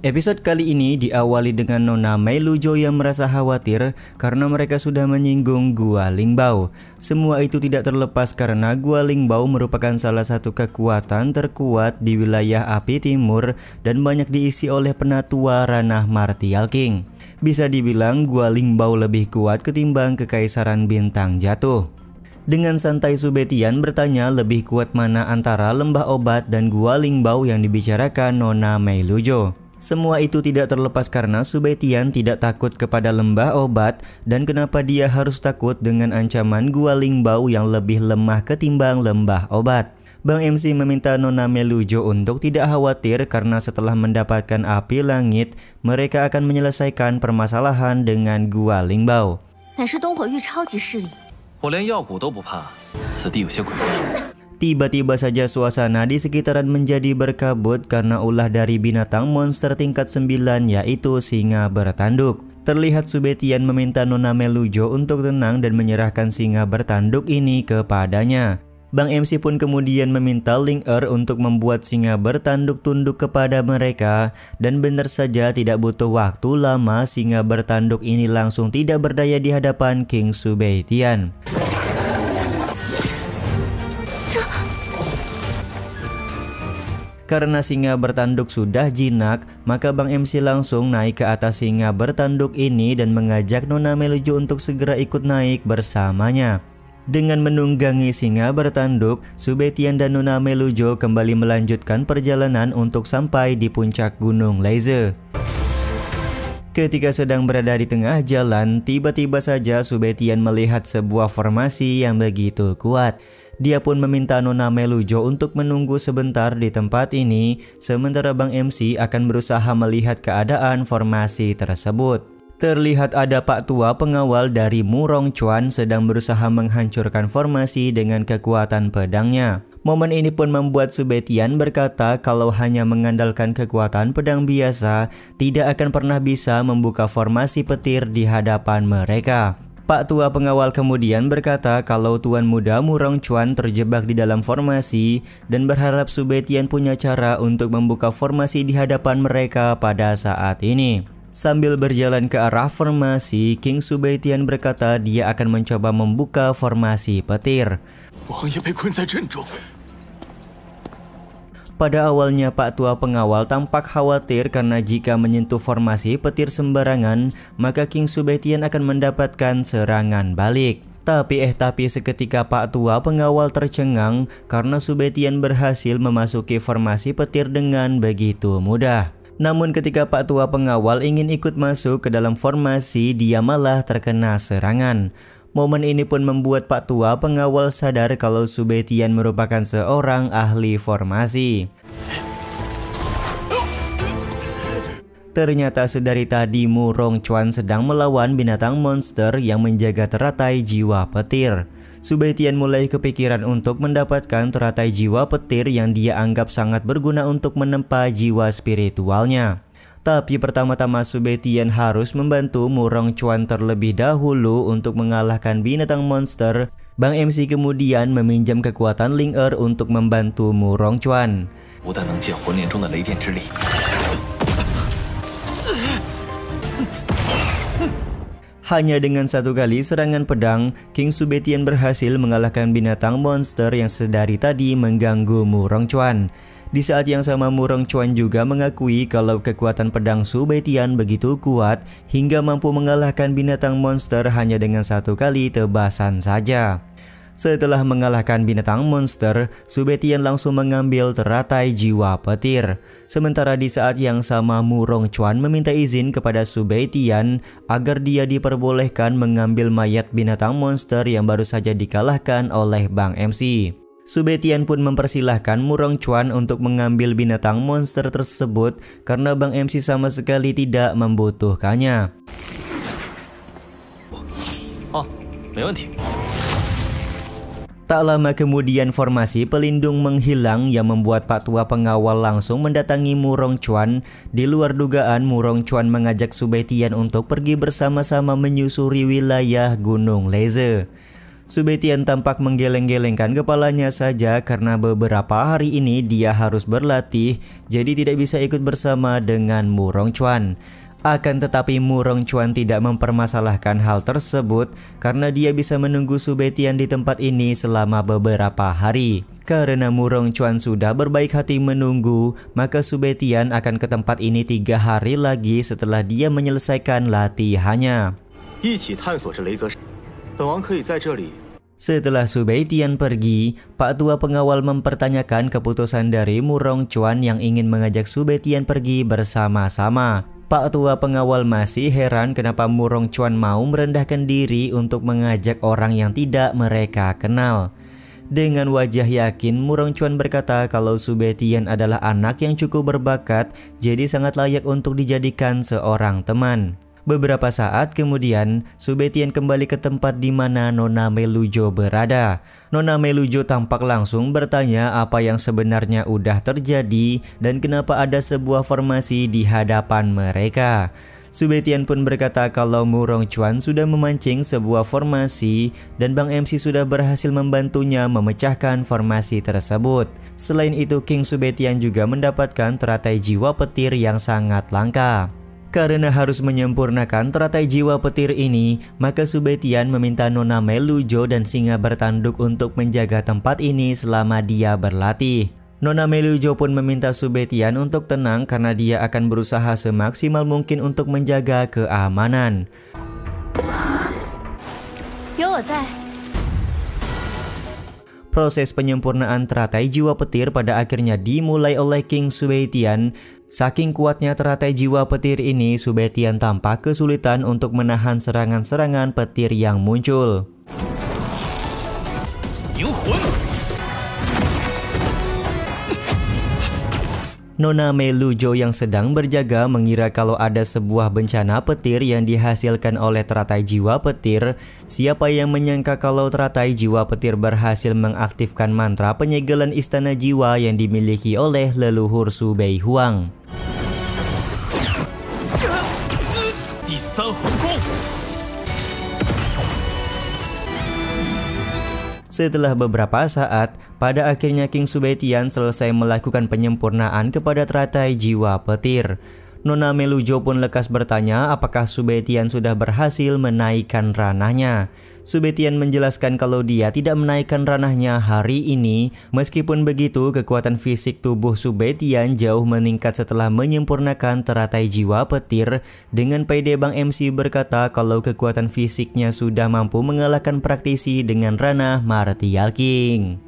Episode kali ini diawali dengan Nona Meilujo yang merasa khawatir karena mereka sudah menyinggung Gua Lingbao. Semua itu tidak terlepas karena Gua Lingbao merupakan salah satu kekuatan terkuat di wilayah Api Timur dan banyak diisi oleh penatua ranah Martial King. Bisa dibilang Gua Lingbao lebih kuat ketimbang Kekaisaran Bintang Jatuh. Dengan santai Subetian bertanya lebih kuat mana antara lembah obat dan Gua Lingbao yang dibicarakan Nona Meilujo. Semua itu tidak terlepas karena Subetian tidak takut kepada lembah obat dan kenapa dia harus takut dengan ancaman Gua Lingbao yang lebih lemah ketimbang lembah obat. Bang MC meminta Nona Meilujo untuk tidak khawatir karena setelah mendapatkan api langit, mereka akan menyelesaikan permasalahan dengan Gua Lingbao. Tiba-tiba saja suasana di sekitaran menjadi berkabut karena ulah dari binatang monster tingkat 9 yaitu singa bertanduk. Terlihat Subetian meminta Nona Meilujo untuk tenang dan menyerahkan singa bertanduk ini kepadanya. Bang MC pun kemudian meminta Ling-Er untuk membuat singa bertanduk tunduk kepada mereka dan benar saja tidak butuh waktu lama singa bertanduk ini langsung tidak berdaya di hadapan King Subetian. Karena singa bertanduk sudah jinak, maka Bang MC langsung naik ke atas singa bertanduk ini dan mengajak Nona Meilujo untuk segera ikut naik bersamanya. Dengan menunggangi singa bertanduk, Subetian dan Nona Meilujo kembali melanjutkan perjalanan untuk sampai di puncak Gunung Laize. Ketika sedang berada di tengah jalan, tiba-tiba saja Subetian melihat sebuah formasi yang begitu kuat. Dia pun meminta Nona Meilujo untuk menunggu sebentar di tempat ini, sementara Bang MC akan berusaha melihat keadaan formasi tersebut. Terlihat ada Pak Tua pengawal dari Murong Chuan sedang berusaha menghancurkan formasi dengan kekuatan pedangnya. Momen ini pun membuat Subetian berkata kalau hanya mengandalkan kekuatan pedang biasa, tidak akan pernah bisa membuka formasi petir di hadapan mereka. Pak Tua pengawal kemudian berkata kalau Tuan Muda Murong Chuan terjebak di dalam formasi dan berharap Subetian punya cara untuk membuka formasi di hadapan mereka pada saat ini. Sambil berjalan ke arah formasi, King Subetian berkata dia akan mencoba membuka formasi petir. Pada awalnya Pak Tua pengawal tampak khawatir karena jika menyentuh formasi petir sembarangan, maka King Subetian akan mendapatkan serangan balik. Tapi seketika Pak Tua pengawal tercengang karena Subetian berhasil memasuki formasi petir dengan begitu mudah. Namun ketika Pak Tua pengawal ingin ikut masuk ke dalam formasi, dia malah terkena serangan. Momen ini pun membuat Pak Tua pengawal sadar kalau Subetian merupakan seorang ahli formasi. Ternyata sedari tadi Murong Chuan sedang melawan binatang monster yang menjaga teratai jiwa petir. Subetian mulai kepikiran untuk mendapatkan teratai jiwa petir yang dia anggap sangat berguna untuk menempa jiwa spiritualnya. Tapi pertama-tama Subetian harus membantu Murong Chuan terlebih dahulu untuk mengalahkan binatang monster. Bang MC kemudian meminjam kekuatan Ling-Er untuk membantu Murong Chuan. Hanya dengan satu kali serangan pedang, King Subetian berhasil mengalahkan binatang monster yang sedari tadi mengganggu Murong Chuan. Di saat yang sama Murong Chuan juga mengakui kalau kekuatan pedang Subetian begitu kuat hingga mampu mengalahkan binatang monster hanya dengan satu kali tebasan saja. Setelah mengalahkan binatang monster, Subetian langsung mengambil teratai jiwa petir. Sementara di saat yang sama Murong Chuan meminta izin kepada Subetian agar dia diperbolehkan mengambil mayat binatang monster yang baru saja dikalahkan oleh Bang MC. Subetian pun mempersilahkan Murong Chuan untuk mengambil binatang monster tersebut karena Bang MC sama sekali tidak membutuhkannya. Tak lama kemudian formasi pelindung menghilang yang membuat Pak Tua pengawal langsung mendatangi Murong Chuan. Di luar dugaan, Murong Chuan mengajak Subetian untuk pergi bersama-sama menyusuri wilayah Gunung Laize. Subetian tampak menggeleng-gelengkan kepalanya saja karena beberapa hari ini dia harus berlatih, jadi tidak bisa ikut bersama dengan Murong Chuan. Akan tetapi Murong Chuan tidak mempermasalahkan hal tersebut karena dia bisa menunggu Subetian di tempat ini selama beberapa hari. Karena Murong Chuan sudah berbaik hati menunggu, maka Subetian akan ke tempat ini 3 hari lagi setelah dia menyelesaikan latihannya. Setelah Subetian pergi, Pak Tua pengawal mempertanyakan keputusan dari Murong Chuan yang ingin mengajak Subetian pergi bersama-sama. Pak Tua pengawal masih heran kenapa Murong Chuan mau merendahkan diri untuk mengajak orang yang tidak mereka kenal. Dengan wajah yakin, Murong Chuan berkata kalau Subetian adalah anak yang cukup berbakat, jadi sangat layak untuk dijadikan seorang teman. Beberapa saat kemudian, Subetian kembali ke tempat di mana Nona Melujo berada. Nona Melujo tampak langsung bertanya apa yang sebenarnya udah terjadi dan kenapa ada sebuah formasi di hadapan mereka. Subetian pun berkata kalau Murong Chuan sudah memancing sebuah formasi dan Bang MC sudah berhasil membantunya memecahkan formasi tersebut. Selain itu, King Subetian juga mendapatkan teratai jiwa petir yang sangat langka. Karena harus menyempurnakan teratai jiwa petir ini, maka Subetian meminta Nona Melujo dan Singa Bertanduk untuk menjaga tempat ini selama dia berlatih. Nona Melujo pun meminta Subetian untuk tenang karena dia akan berusaha semaksimal mungkin untuk menjaga keamanan. Proses penyempurnaan teratai jiwa petir pada akhirnya dimulai oleh King Subetian. Saking kuatnya teratai jiwa petir ini, Subetian tampak kesulitan untuk menahan serangan-serangan petir yang muncul. Nona Melujo yang sedang berjaga mengira kalau ada sebuah bencana petir yang dihasilkan oleh teratai jiwa petir. Siapa yang menyangka kalau teratai jiwa petir berhasil mengaktifkan mantra penyegelan istana jiwa yang dimiliki oleh leluhur Su Bei Huang. Setelah beberapa saat, pada akhirnya King Subetian selesai melakukan penyempurnaan kepada teratai jiwa petir. Nona Melujo pun lekas bertanya apakah Subetian sudah berhasil menaikkan ranahnya. Subetian menjelaskan kalau dia tidak menaikkan ranahnya hari ini. Meskipun begitu, kekuatan fisik tubuh Subetian jauh meningkat setelah menyempurnakan teratai jiwa petir. Dengan pede Bang MC berkata kalau kekuatan fisiknya sudah mampu mengalahkan praktisi dengan ranah Martial King.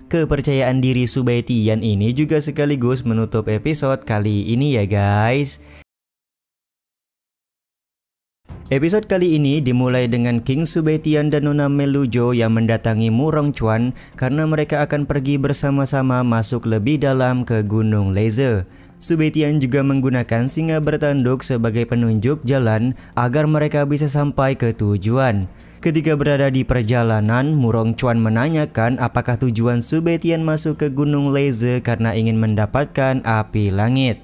Kepercayaan diri Subetian ini juga sekaligus menutup episode kali ini ya guys. Episode kali ini dimulai dengan King Subetian dan Nona Melujo yang mendatangi Murong Chuan karena mereka akan pergi bersama-sama masuk lebih dalam ke Gunung Leze. Subetian juga menggunakan Singa Bertanduk sebagai penunjuk jalan agar mereka bisa sampai ke tujuan. Ketika berada di perjalanan, Murong Chuan menanyakan apakah tujuan Subetian masuk ke Gunung Leze karena ingin mendapatkan api langit.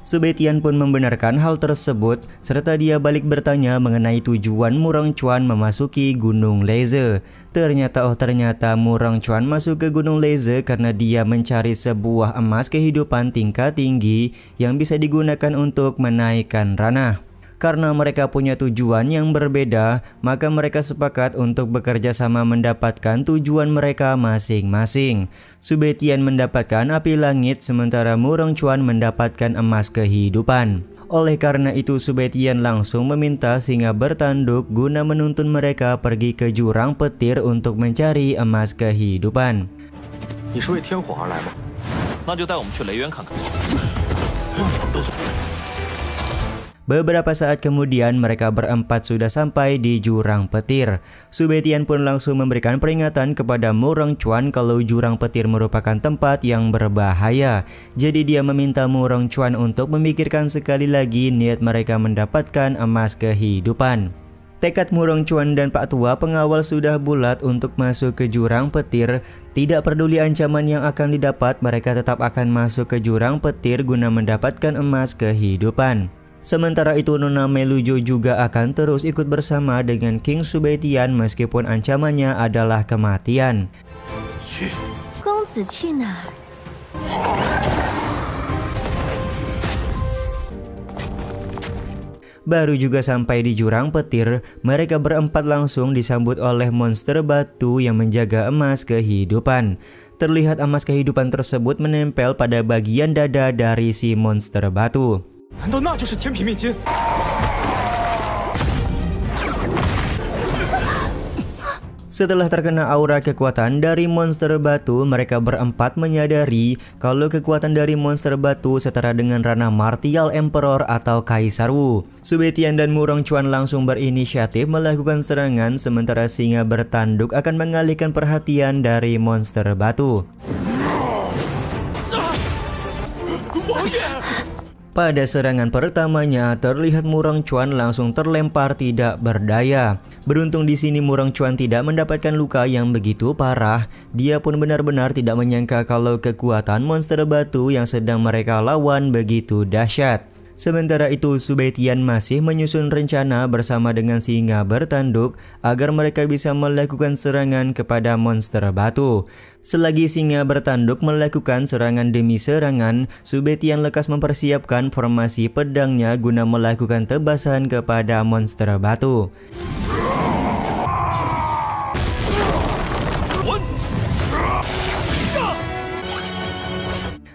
Subetian pun membenarkan hal tersebut serta dia balik bertanya mengenai tujuan Murong Chuan memasuki Gunung Leze. Ternyata Murong Chuan masuk ke Gunung Leze karena dia mencari sebuah emas kehidupan tingkat tinggi yang bisa digunakan untuk menaikkan ranah. Karena mereka punya tujuan yang berbeda, maka mereka sepakat untuk bekerja sama mendapatkan tujuan mereka masing-masing. Subetian mendapatkan api langit, sementara Murong Chuan mendapatkan emas kehidupan. Oleh karena itu, Subetian langsung meminta Singa Bertanduk guna menuntun mereka pergi ke jurang petir untuk mencari emas kehidupan. Beberapa saat kemudian mereka berempat sudah sampai di jurang petir. Subetian pun langsung memberikan peringatan kepada Murong Chuan kalau jurang petir merupakan tempat yang berbahaya. Jadi dia meminta Murong Chuan untuk memikirkan sekali lagi niat mereka mendapatkan emas kehidupan. Tekad Murong Chuan dan Pak Tua pengawal sudah bulat untuk masuk ke jurang petir. Tidak peduli ancaman yang akan didapat, mereka tetap akan masuk ke jurang petir guna mendapatkan emas kehidupan. Sementara itu Nona Melujo juga akan terus ikut bersama dengan King Subetian meskipun ancamannya adalah kematian. Baru juga sampai di jurang petir, mereka berempat langsung disambut oleh monster batu yang menjaga emas kehidupan. Terlihat emas kehidupan tersebut menempel pada bagian dada dari si monster batu. Setelah terkena aura kekuatan dari monster batu, mereka berempat menyadari kalau kekuatan dari monster batu setara dengan ranah martial emperor atau kaisar Wu. Subetian dan Murong Chuan langsung berinisiatif melakukan serangan, sementara singa bertanduk akan mengalihkan perhatian dari monster batu. Pada serangan pertamanya, terlihat Murong Chuan langsung terlempar tidak berdaya. Beruntung di sini Murong Chuan tidak mendapatkan luka yang begitu parah. Dia pun benar-benar tidak menyangka kalau kekuatan monster batu yang sedang mereka lawan begitu dahsyat. Sementara itu, Subetian masih menyusun rencana bersama dengan singa bertanduk agar mereka bisa melakukan serangan kepada monster batu. Selagi singa bertanduk melakukan serangan demi serangan, Subetian lekas mempersiapkan formasi pedangnya guna melakukan tebasan kepada monster batu.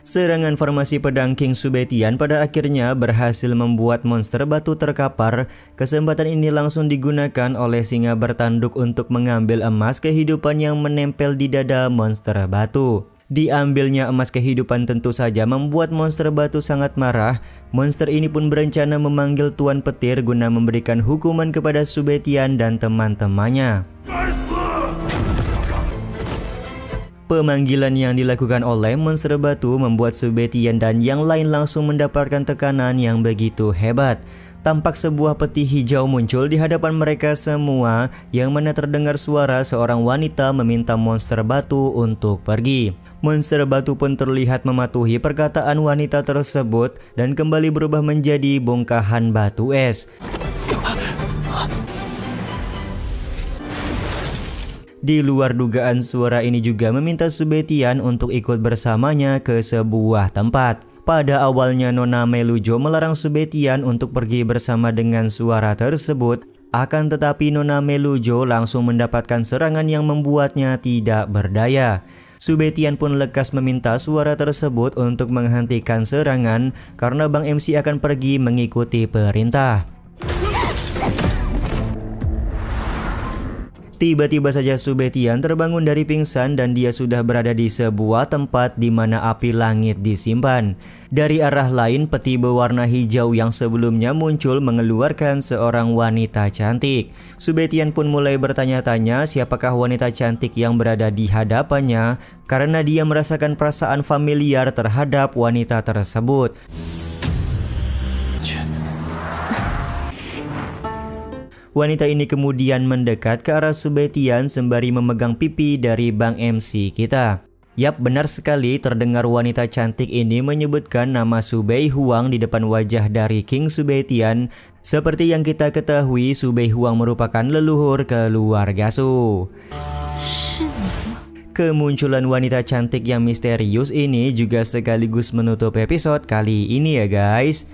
Serangan formasi pedang King Subetian pada akhirnya berhasil membuat monster batu terkapar. Kesempatan ini langsung digunakan oleh singa bertanduk untuk mengambil emas kehidupan yang menempel di dada monster batu. Diambilnya emas kehidupan tentu saja membuat monster batu sangat marah. Monster ini pun berencana memanggil Tuan Petir guna memberikan hukuman kepada Subetian dan teman-temannya. Pemanggilan yang dilakukan oleh monster batu membuat Subetian dan yang lain langsung mendapatkan tekanan yang begitu hebat. Tampak sebuah peti hijau muncul di hadapan mereka semua, yang mana terdengar suara seorang wanita meminta monster batu untuk pergi. Monster batu pun terlihat mematuhi perkataan wanita tersebut dan kembali berubah menjadi bongkahan batu es. Di luar dugaan, suara ini juga meminta Subetian untuk ikut bersamanya ke sebuah tempat. Pada awalnya Nona Melujo melarang Subetian untuk pergi bersama dengan suara tersebut, akan tetapi Nona Melujo langsung mendapatkan serangan yang membuatnya tidak berdaya. Subetian pun lekas meminta suara tersebut untuk menghentikan serangan karena Bang MC akan pergi mengikuti perintah. Tiba-tiba saja Subetian terbangun dari pingsan dan dia sudah berada di sebuah tempat di mana api langit disimpan. Dari arah lain, peti berwarna hijau yang sebelumnya muncul mengeluarkan seorang wanita cantik. Subetian pun mulai bertanya-tanya siapakah wanita cantik yang berada di hadapannya karena dia merasakan perasaan familiar terhadap wanita tersebut. Wanita ini kemudian mendekat ke arah Subetian sembari memegang pipi dari Bang MC kita. Yap, benar sekali, terdengar wanita cantik ini menyebutkan nama Subei Huang di depan wajah dari King Subetian. Seperti yang kita ketahui, Subei Huang merupakan leluhur keluarga Su. Kemunculan wanita cantik yang misterius ini juga sekaligus menutup episode kali ini ya guys.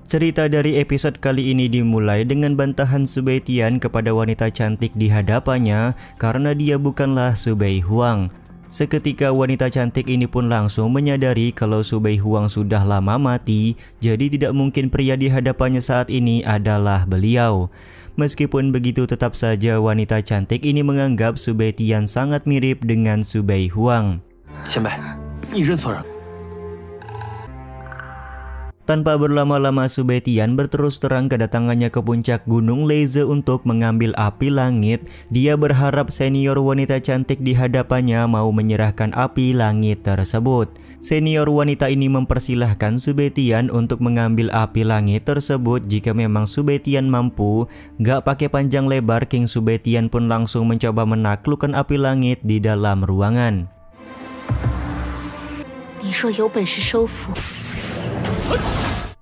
Cerita dari episode kali ini dimulai dengan bantahan Subetian kepada wanita cantik di hadapannya karena dia bukanlah Subei Huang. Seketika wanita cantik ini pun langsung menyadari kalau Subei Huang sudah lama mati, jadi tidak mungkin pria di hadapannya saat ini adalah beliau. Meskipun begitu, tetap saja wanita cantik ini menganggap Subetian sangat mirip dengan Subei Huang. Tanpa berlama-lama, Subetian berterus terang kedatangannya ke puncak Gunung Leze untuk mengambil api langit. Dia berharap senior wanita cantik di hadapannya mau menyerahkan api langit tersebut. Senior wanita ini mempersilahkan Subetian untuk mengambil api langit tersebut jika memang Subetian mampu. Gak pakai panjang lebar, King Subetian pun langsung mencoba menaklukkan api langit di dalam ruangan.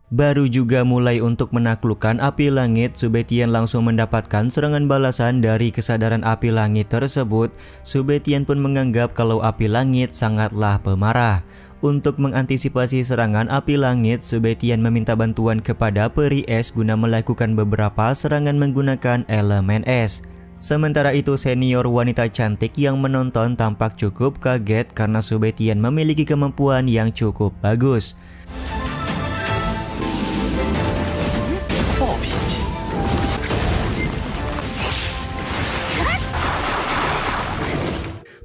Baru juga mulai untuk menaklukkan api langit, Subetian langsung mendapatkan serangan balasan dari kesadaran api langit tersebut. Subetian pun menganggap kalau api langit sangatlah pemarah. Untuk mengantisipasi serangan api langit, Subetian meminta bantuan kepada peri es guna melakukan beberapa serangan menggunakan elemen es. Sementara itu, senior wanita cantik yang menonton tampak cukup kaget karena Subetian memiliki kemampuan yang cukup bagus.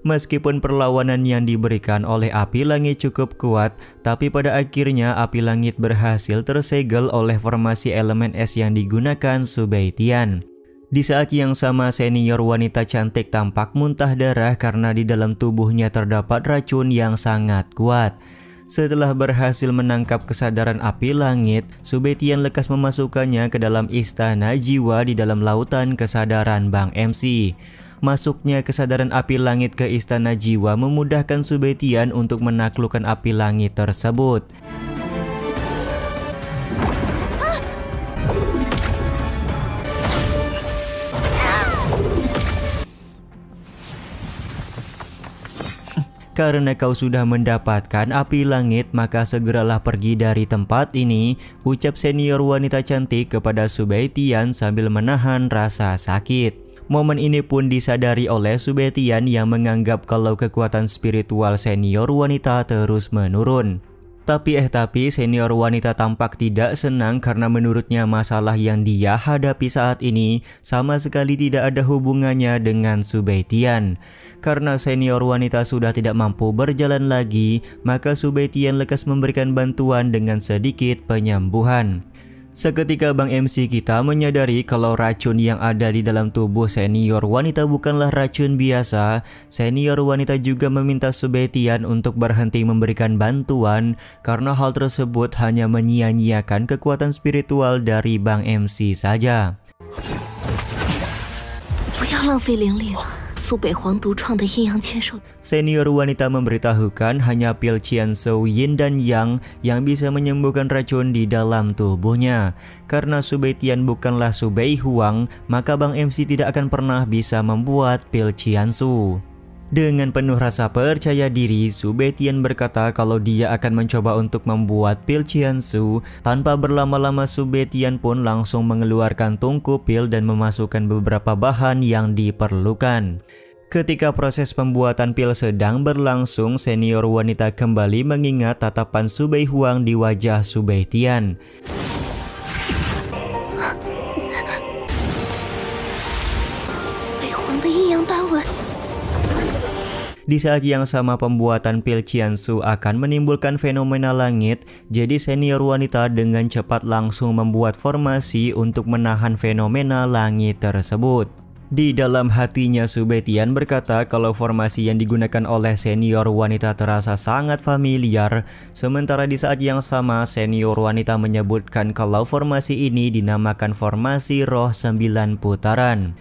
Meskipun perlawanan yang diberikan oleh api langit cukup kuat, tapi pada akhirnya api langit berhasil tersegel oleh formasi elemen es yang digunakan Subetian. Di saat yang sama, senior wanita cantik tampak muntah darah karena di dalam tubuhnya terdapat racun yang sangat kuat. Setelah berhasil menangkap kesadaran api langit, Subetian lekas memasukkannya ke dalam istana jiwa di dalam lautan kesadaran Bang MC. Masuknya kesadaran api langit ke istana jiwa memudahkan Subetian untuk menaklukkan api langit tersebut. Karena kau sudah mendapatkan api langit, maka segeralah pergi dari tempat ini, ucap senior wanita cantik kepada Subetian sambil menahan rasa sakit. Momen ini pun disadari oleh Subetian yang menganggap kalau kekuatan spiritual senior wanita terus menurun. Tapi senior wanita tampak tidak senang karena menurutnya masalah yang dia hadapi saat ini sama sekali tidak ada hubungannya dengan Subetian. Karena senior wanita sudah tidak mampu berjalan lagi, maka Subetian lekas memberikan bantuan dengan sedikit penyembuhan. Seketika Bang MC kita menyadari kalau racun yang ada di dalam tubuh senior wanita bukanlah racun biasa. Senior wanita juga meminta Subetian untuk berhenti memberikan bantuan karena hal tersebut hanya menyia-nyiakan kekuatan spiritual dari Bang MC saja. Senior wanita memberitahukan hanya pil Qianshou Yin dan Yang yang bisa menyembuhkan racun di dalam tubuhnya. Karena Subetian bukanlah Subei Huang, maka Bang MC tidak akan pernah bisa membuat pil Qianshou. Dengan penuh rasa percaya diri, Subetian berkata kalau dia akan mencoba untuk membuat pil Qianshou. Tanpa berlama-lama, Subetian pun langsung mengeluarkan tungku pil dan memasukkan beberapa bahan yang diperlukan. Ketika proses pembuatan pil sedang berlangsung, senior wanita kembali mengingat tatapan Subei Huang di wajah Subetian. Di saat yang sama, pembuatan pil Qianshou akan menimbulkan fenomena langit, jadi senior wanita dengan cepat langsung membuat formasi untuk menahan fenomena langit tersebut. Di dalam hatinya, Subetian berkata kalau formasi yang digunakan oleh senior wanita terasa sangat familiar. Sementara di saat yang sama, senior wanita menyebutkan kalau formasi ini dinamakan formasi roh 9 putaran.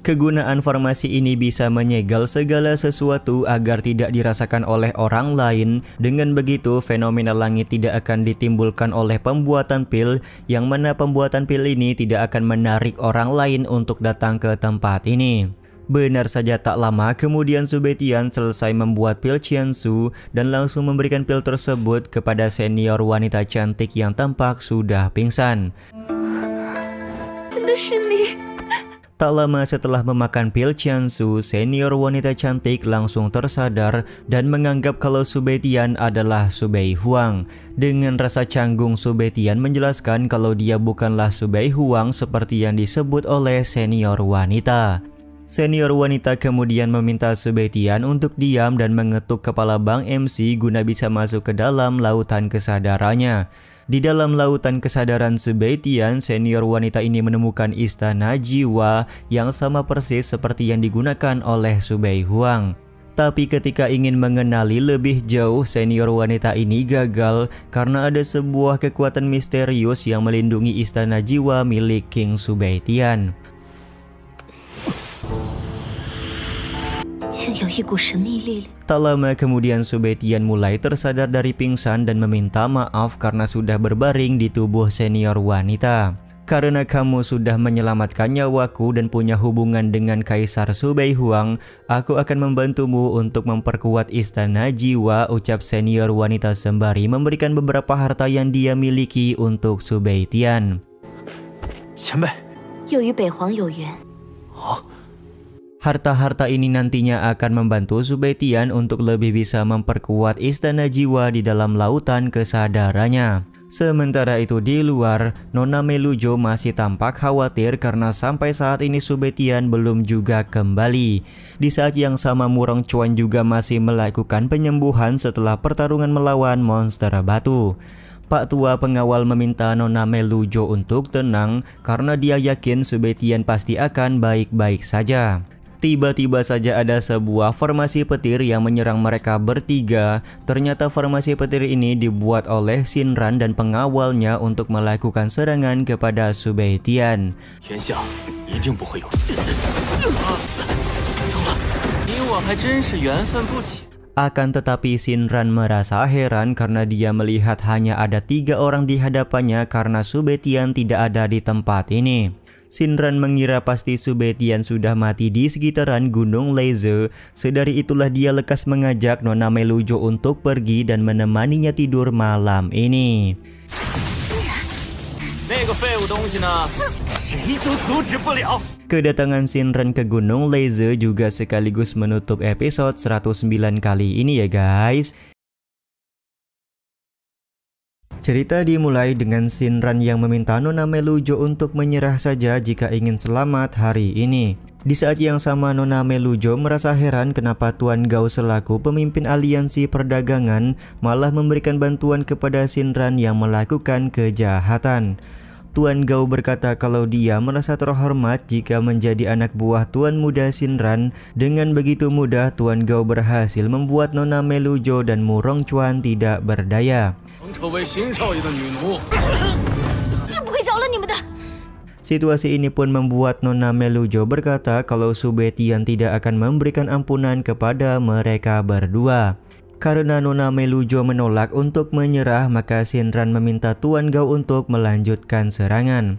Kegunaan formasi ini bisa menyegel segala sesuatu agar tidak dirasakan oleh orang lain. Dengan begitu, fenomena langit tidak akan ditimbulkan oleh pembuatan pil, yang mana pembuatan pil ini tidak akan menarik orang lain untuk datang ke tempat ini. Benar saja, tak lama kemudian Subetian selesai membuat pil Qianshou dan langsung memberikan pil tersebut kepada senior wanita cantik yang tampak sudah pingsan. Tak lama setelah memakan pil Qianshou, senior wanita cantik langsung tersadar dan menganggap kalau Subetian adalah Subei Huang. Dengan rasa canggung, Subetian menjelaskan kalau dia bukanlah Subei Huang seperti yang disebut oleh senior wanita. Senior wanita kemudian meminta Subetian untuk diam dan mengetuk kepala Bang MC guna bisa masuk ke dalam lautan kesadarannya. Di dalam lautan kesadaran Subetian, senior wanita ini menemukan istana jiwa yang sama persis seperti yang digunakan oleh Subei Huang. Tapi ketika ingin mengenali lebih jauh, senior wanita ini gagal karena ada sebuah kekuatan misterius yang melindungi istana jiwa milik King Subetian. Tak lama kemudian Subetian mulai tersadar dari pingsan dan meminta maaf karena sudah berbaring di tubuh senior wanita. Karena kamu sudah menyelamatkan nyawaku dan punya hubungan dengan Kaisar Subei Huang, aku akan membantumu untuk memperkuat istana jiwa, ucap senior wanita sembari memberikan beberapa harta yang dia miliki untuk Subetian. Harta-harta ini nantinya akan membantu Subetian untuk lebih bisa memperkuat istana jiwa di dalam lautan kesadarannya. Sementara itu di luar, Nona Melujo masih tampak khawatir karena sampai saat ini Subetian belum juga kembali. Di saat yang sama Murong Chuan juga masih melakukan penyembuhan setelah pertarungan melawan monster batu. Pak Tua pengawal meminta Nona Melujo untuk tenang karena dia yakin Subetian pasti akan baik-baik saja. Tiba-tiba saja ada sebuah formasi petir yang menyerang mereka bertiga. Ternyata formasi petir ini dibuat oleh Shinran dan pengawalnya untuk melakukan serangan kepada Subetian. Akan tetapi Shinran merasa heran karena dia melihat hanya ada 3 orang di hadapannya karena Subetian tidak ada di tempat ini. Shinran mengira pasti Subetian sudah mati di sekitaran Gunung Leize. Sedari itulah dia lekas mengajak Nona Melujo untuk pergi dan menemaninya tidur malam ini. Kedatangan Shinran ke Gunung Leize juga sekaligus menutup episode 109 kali ini ya guys. Cerita dimulai dengan Shinran yang meminta Nona Melujo untuk menyerah saja jika ingin selamat hari ini. Di saat yang sama Nona Melujo merasa heran kenapa Tuan Gao selaku pemimpin aliansi perdagangan malah memberikan bantuan kepada Shinran yang melakukan kejahatan. Tuan Gao berkata kalau dia merasa terhormat jika menjadi anak buah Tuan Muda Shinran. Dengan begitu mudah Tuan Gao berhasil membuat Nona Melujo dan Murong Chuan tidak berdaya. Situasi ini pun membuat Nona Melujo berkata kalau Subetian tidak akan memberikan ampunan kepada mereka berdua. Karena Nona Melujo menolak untuk menyerah, maka Shinran meminta Tuan Gao untuk melanjutkan serangan.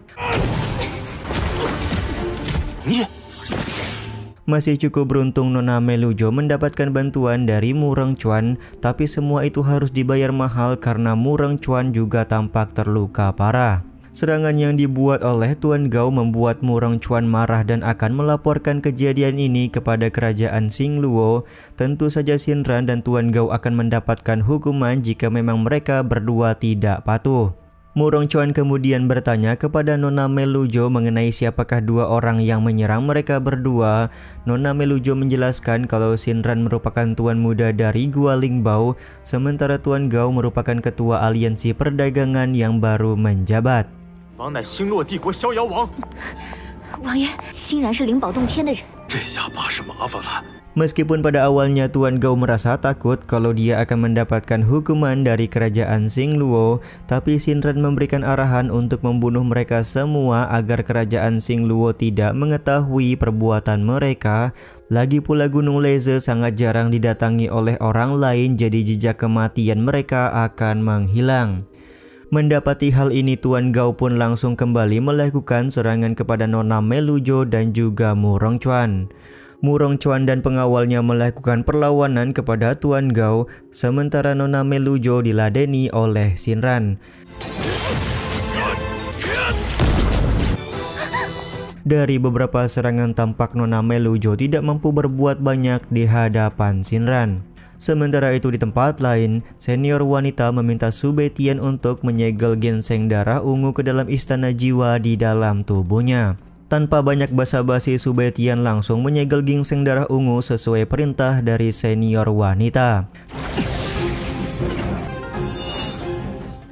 Masih cukup beruntung Nona Melujo mendapatkan bantuan dari Murong Chuan, tapi semua itu harus dibayar mahal karena Murong Chuan juga tampak terluka parah. Serangan yang dibuat oleh Tuan Gao membuat Murong Chuan marah dan akan melaporkan kejadian ini kepada kerajaan Xingluo. Tentu saja Shinran dan Tuan Gao akan mendapatkan hukuman jika memang mereka berdua tidak patuh. Murong Chuan kemudian bertanya kepada Nona Melujo mengenai siapakah 2 orang yang menyerang mereka berdua. Nona Melujo menjelaskan kalau Shinran merupakan tuan muda dari Gua Lingbao, sementara Tuan Gao merupakan ketua aliansi perdagangan yang baru menjabat. Meskipun pada awalnya Tuan Gao merasa takut kalau dia akan mendapatkan hukuman dari kerajaan Xingluo, tapi Shinran memberikan arahan untuk membunuh mereka semua agar kerajaan Xingluo tidak mengetahui perbuatan mereka. Lagi pula Gunung Leize sangat jarang didatangi oleh orang lain, jadi jejak kematian mereka akan menghilang. Mendapati hal ini Tuan Gao pun langsung kembali melakukan serangan kepada Nona Melujo dan juga Murong Chuan. Murong Chuan dan pengawalnya melakukan perlawanan kepada Tuan Gao, sementara Nona Melujo diladeni oleh Shinran. Dari beberapa serangan tampak Nona Melujo tidak mampu berbuat banyak di hadapan Shinran. Sementara itu di tempat lain, senior wanita meminta Subetian untuk menyegel ginseng darah ungu ke dalam istana jiwa di dalam tubuhnya. Tanpa banyak basa-basi, Subetian langsung menyegel ginseng darah ungu sesuai perintah dari senior wanita.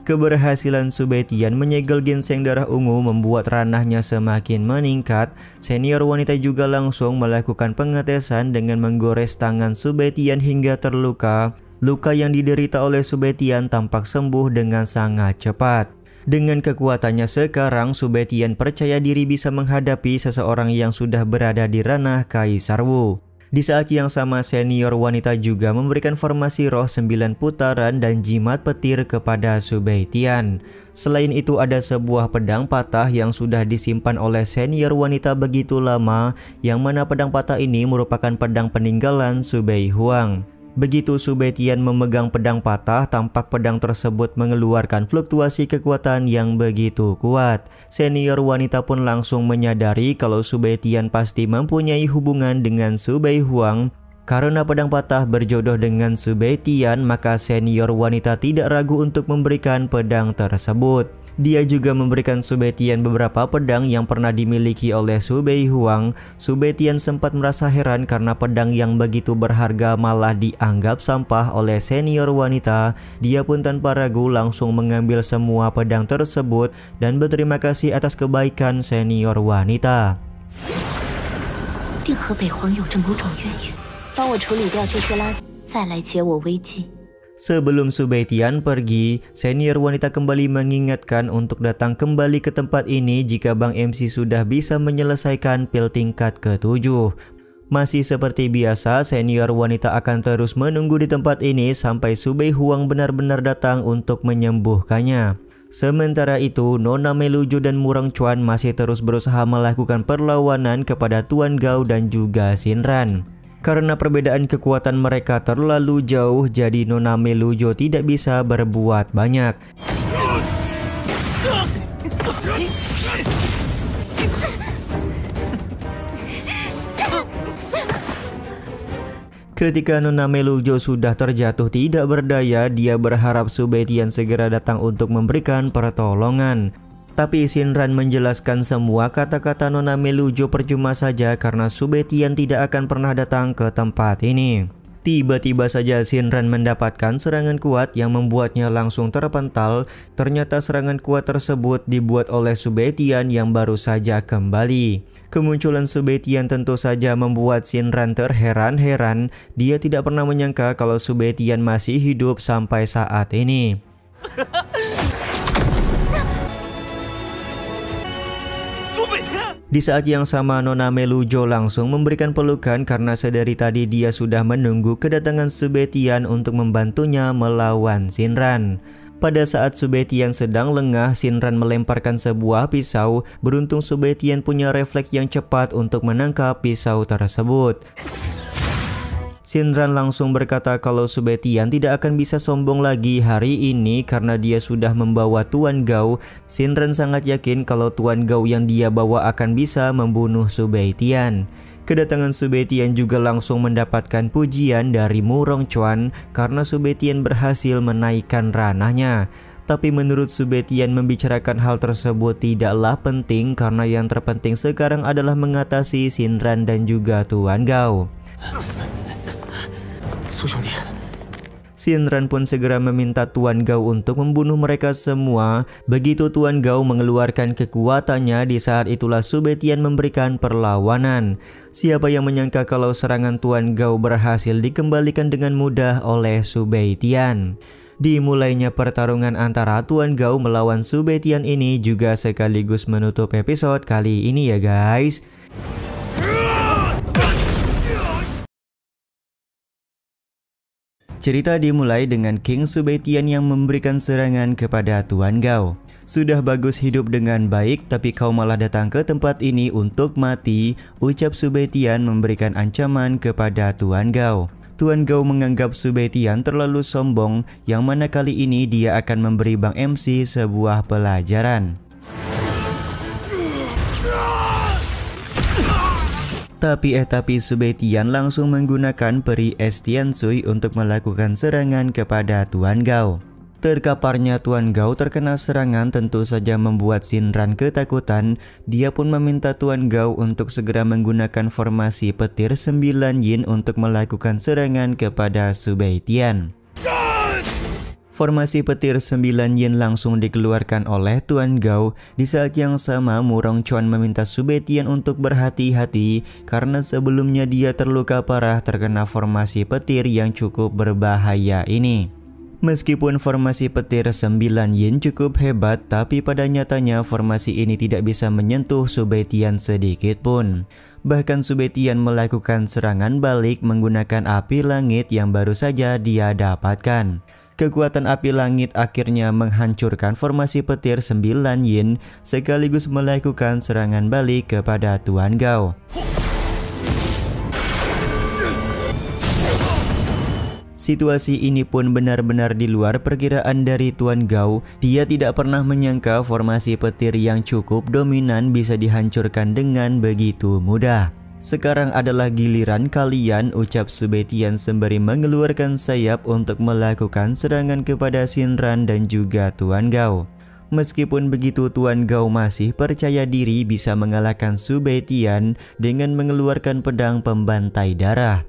Keberhasilan Subetian menyegel ginseng darah ungu membuat ranahnya semakin meningkat. Senior wanita juga langsung melakukan pengetesan dengan menggores tangan Subetian hingga terluka. Luka yang diderita oleh Subetian tampak sembuh dengan sangat cepat. Dengan kekuatannya sekarang, Subetian percaya diri bisa menghadapi seseorang yang sudah berada di ranah Kaisar Wu. Di saat yang sama senior wanita juga memberikan formasi roh 9 putaran dan jimat petir kepada Su Beitian. Selain itu ada sebuah pedang patah yang sudah disimpan oleh senior wanita begitu lama, yang mana pedang patah ini merupakan pedang peninggalan Su Beihuang. Begitu Su Beitian memegang pedang patah, tampak pedang tersebut mengeluarkan fluktuasi kekuatan yang begitu kuat. Senior wanita pun langsung menyadari kalau Su Beitian pasti mempunyai hubungan dengan Su Beihuang. Karena pedang patah berjodoh dengan Su Beitian, maka senior wanita tidak ragu untuk memberikan pedang tersebut. Dia juga memberikan Su Beitian beberapa pedang yang pernah dimiliki oleh Su Beihuang. Su Beitian sempat merasa heran karena pedang yang begitu berharga malah dianggap sampah oleh senior wanita. Dia pun tanpa ragu langsung mengambil semua pedang tersebut dan berterima kasih atas kebaikan senior wanita. Sebelum Su Beitian pergi, senior wanita kembali mengingatkan untuk datang kembali ke tempat ini jika Bang MC sudah bisa menyelesaikan pil tingkat ke-7. Masih seperti biasa, senior wanita akan terus menunggu di tempat ini sampai Su Beihuang benar-benar datang untuk menyembuhkannya. Sementara itu, Nona Melujo dan Murong Chuan masih terus berusaha melakukan perlawanan kepada Tuan Gao dan juga Shinran. Karena perbedaan kekuatan mereka terlalu jauh, jadi Nona Melujo tidak bisa berbuat banyak. Ketika Nona Melujo sudah terjatuh tidak berdaya, dia berharap Su Beitian segera datang untuk memberikan pertolongan. Tapi Shinran menjelaskan semua kata-kata Nona Melujo percuma saja karena Su Beitian tidak akan pernah datang ke tempat ini. Tiba-tiba saja Shinran mendapatkan serangan kuat yang membuatnya langsung terpental. Ternyata serangan kuat tersebut dibuat oleh Su Beitian yang baru saja kembali. Kemunculan Su Beitian tentu saja membuat Shinran terheran-heran. Dia tidak pernah menyangka kalau Su Beitian masih hidup sampai saat ini. Di saat yang sama Nona Melujo langsung memberikan pelukan karena sedari tadi dia sudah menunggu kedatangan Su Beitian untuk membantunya melawan Shinran. Pada saat Su Beitian sedang lengah, Shinran melemparkan sebuah pisau. Beruntung Su Beitian punya refleks yang cepat untuk menangkap pisau tersebut. Shinran langsung berkata kalau Su Beitian tidak akan bisa sombong lagi hari ini karena dia sudah membawa Tuan Gao. Shinran sangat yakin kalau Tuan Gao yang dia bawa akan bisa membunuh Su Beitian. Kedatangan Su Beitian juga langsung mendapatkan pujian dari Murong Chuan karena Su Beitian berhasil menaikkan ranahnya. Tapi menurut Su Beitian membicarakan hal tersebut tidaklah penting karena yang terpenting sekarang adalah mengatasi Shinran dan juga Tuan Gao. Shinran pun segera meminta Tuan Gao untuk membunuh mereka semua. Begitu Tuan Gao mengeluarkan kekuatannya, di saat itulah Su Beitian memberikan perlawanan. Siapa yang menyangka kalau serangan Tuan Gao berhasil dikembalikan dengan mudah oleh Su Beitian. Dimulainya pertarungan antara Tuan Gao melawan Su Beitian ini juga sekaligus menutup episode kali ini ya guys. Cerita dimulai dengan King Su Beitian yang memberikan serangan kepada Tuan Gao. Sudah bagus hidup dengan baik, tapi kau malah datang ke tempat ini untuk mati, ucap Su Beitian memberikan ancaman kepada Tuan Gao. Tuan Gao menganggap Su Beitian terlalu sombong, yang mana kali ini dia akan memberi Bang MC sebuah pelajaran. Tapi Su Beitian langsung menggunakan peri es Tianshui untuk melakukan serangan kepada Tuan Gao. Terkaparnya Tuan Gao terkena serangan tentu saja membuat Shinran ketakutan. Dia pun meminta Tuan Gao untuk segera menggunakan formasi petir 9 yin untuk melakukan serangan kepada Su Beitian. Formasi petir 9 yin langsung dikeluarkan oleh Tuan Gao. Di saat yang sama Murong Chuan meminta Su Beitian untuk berhati-hati karena sebelumnya dia terluka parah terkena formasi petir yang cukup berbahaya ini. Meskipun formasi petir 9 yin cukup hebat, tapi pada nyatanya formasi ini tidak bisa menyentuh Su Baitian sedikit pun. Bahkan Su Baitian melakukan serangan balik menggunakan api langit yang baru saja dia dapatkan. Kekuatan api langit akhirnya menghancurkan formasi petir 9 yin sekaligus melakukan serangan balik kepada Tuan Gao. Situasi ini pun benar-benar di luar perkiraan dari Tuan Gao. Dia tidak pernah menyangka formasi petir yang cukup dominan bisa dihancurkan dengan begitu mudah. Sekarang adalah giliran kalian, ucap Su Baitian sembari mengeluarkan sayap untuk melakukan serangan kepada Shinran dan juga Tuan Gao. Meskipun begitu, Tuan Gao masih percaya diri bisa mengalahkan Su Baitian dengan mengeluarkan pedang pembantai darah.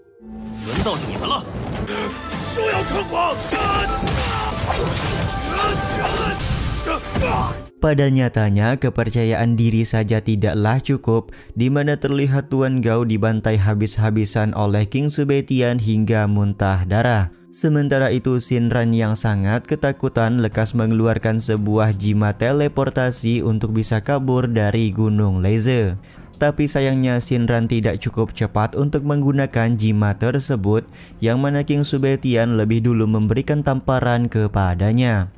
Pada nyatanya, kepercayaan diri saja tidaklah cukup, di mana terlihat Tuan Gao dibantai habis-habisan oleh King Su Baitian hingga muntah darah. Sementara itu, Shinran yang sangat ketakutan lekas mengeluarkan sebuah jimat teleportasi untuk bisa kabur dari Gunung Leze. Tapi sayangnya Shinran tidak cukup cepat untuk menggunakan jimat tersebut, yang mana King Su Baitian lebih dulu memberikan tamparan kepadanya.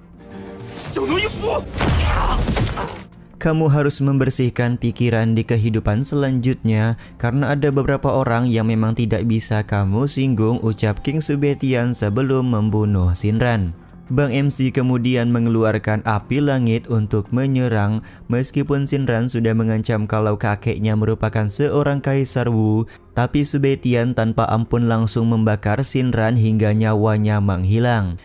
Kamu harus membersihkan pikiran di kehidupan selanjutnya karena ada beberapa orang yang memang tidak bisa kamu singgung, ucap King Su Baitian sebelum membunuh Shinran. Bang MC kemudian mengeluarkan api langit untuk menyerang. Meskipun Shinran sudah mengancam kalau kakeknya merupakan seorang Kaisar Wu, tapi Su Baitian tanpa ampun langsung membakar Shinran hingga nyawanya menghilang.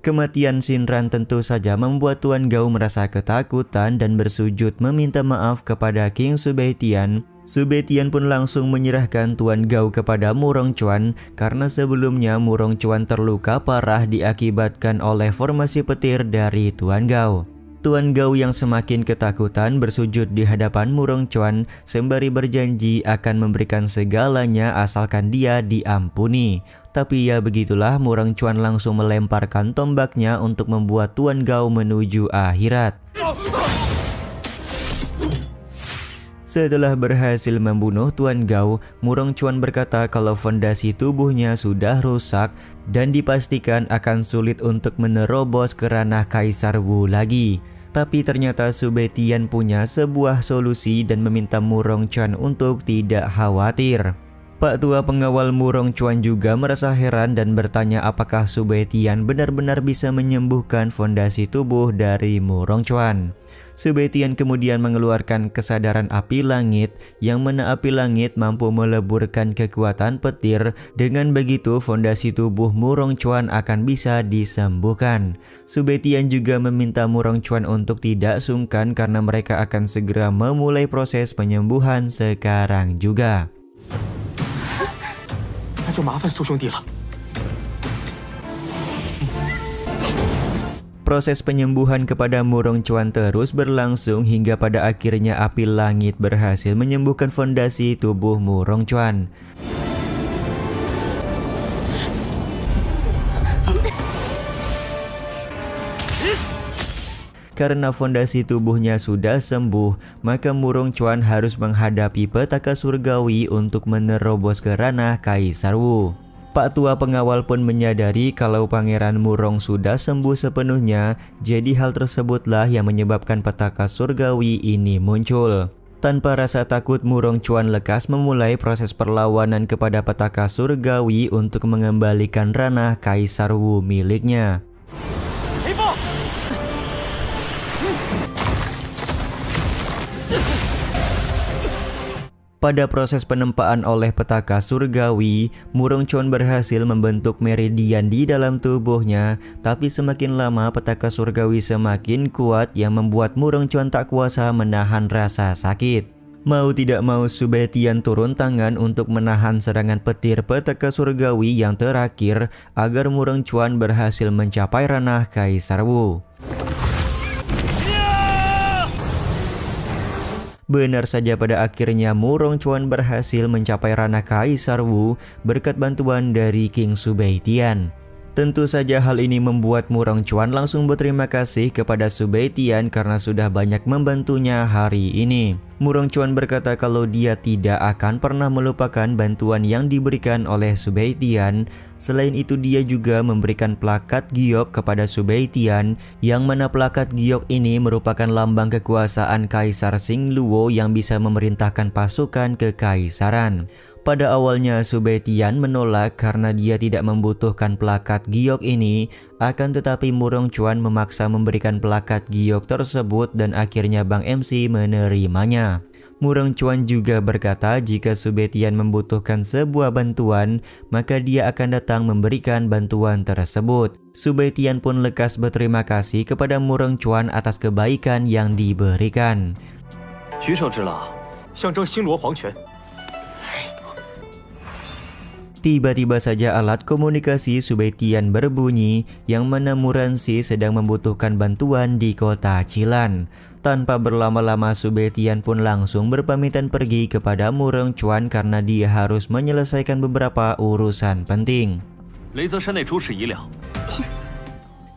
Kematian Shinran tentu saja membuat Tuan Gao merasa ketakutan dan bersujud meminta maaf kepada King Su Baitian. Su Baitian pun langsung menyerahkan Tuan Gao kepada Murong Chuan karena sebelumnya Murong Chuan terluka parah diakibatkan oleh formasi petir dari Tuan Gao. Tuan Gao yang semakin ketakutan bersujud di hadapan Murong Chuan sembari berjanji akan memberikan segalanya asalkan dia diampuni. Tapi ya begitulah, Murong Chuan langsung melemparkan tombaknya untuk membuat Tuan Gao menuju akhirat. Setelah berhasil membunuh Tuan Gao, Murong Chuan berkata kalau fondasi tubuhnya sudah rusak dan dipastikan akan sulit untuk menerobos ke ranah Kaisar Wu lagi. Tapi ternyata Su Baitian punya sebuah solusi dan meminta Murong Chuan untuk tidak khawatir. Pak Tua pengawal Murong Chuan juga merasa heran dan bertanya apakah Su Baitian benar-benar bisa menyembuhkan fondasi tubuh dari Murong Chuan. Su Baitian kemudian mengeluarkan kesadaran api langit, yang mana api langit mampu meleburkan kekuatan petir. Dengan begitu fondasi tubuh Murong Chuan akan bisa disembuhkan. Su Baitian juga meminta Murong Chuan untuk tidak sungkan karena mereka akan segera memulai proses penyembuhan sekarang juga. Proses penyembuhan kepada Murong Chuan terus berlangsung hingga pada akhirnya api langit berhasil menyembuhkan fondasi tubuh Murong Chuan. Karena fondasi tubuhnya sudah sembuh, maka Murong Chuan harus menghadapi petaka surgawi untuk menerobos ke ranah Kaisar Wu. Pak Tua pengawal pun menyadari kalau Pangeran Murong sudah sembuh sepenuhnya, jadi hal tersebutlah yang menyebabkan petaka surgawi ini muncul. Tanpa rasa takut, Murong Chuan lekas memulai proses perlawanan kepada petaka surgawi untuk mengembalikan ranah Kaisar Wu miliknya. Pada proses penempaan oleh petaka surgawi, Murong Chuan berhasil membentuk meridian di dalam tubuhnya, tapi semakin lama petaka surgawi semakin kuat yang membuat Murong Chuan tak kuasa menahan rasa sakit. Mau tidak mau Su Baitian turun tangan untuk menahan serangan petir petaka surgawi yang terakhir agar Murong Chuan berhasil mencapai ranah Kaisar Wu. Benar saja, pada akhirnya Mu Rongchuan berhasil mencapai ranah Kaisar Wu berkat bantuan dari King Subaitian. Tentu saja hal ini membuat Mu Rongchuan langsung berterima kasih kepada Subaitian karena sudah banyak membantunya hari ini. Mu Rongchuan berkata kalau dia tidak akan pernah melupakan bantuan yang diberikan oleh Subaitian. Selain itu dia juga memberikan plakat giok kepada Subaitian, yang mana plakat giok ini merupakan lambang kekuasaan Kaisar Xingluo yang bisa memerintahkan pasukan kekaisaran. Pada awalnya Subaitian menolak karena dia tidak membutuhkan plakat giok ini, akan tetapi Mu Rongchuan memaksa memberikan plakat giok tersebut dan akhirnya Bang MC menerimanya. Mu Rongchuan juga berkata jika Subaitian membutuhkan sebuah bantuan, maka dia akan datang memberikan bantuan tersebut. Subaitian pun lekas berterima kasih kepada Mu Rongchuan atas kebaikan yang diberikan. Tiba-tiba saja alat komunikasi Subaitian berbunyi, yang mana Mu Ranxi sedang membutuhkan bantuan di kota Chilan. Tanpa berlama-lama Subaitian pun langsung berpamitan pergi kepada Mu Rongchuan karena dia harus menyelesaikan beberapa urusan penting.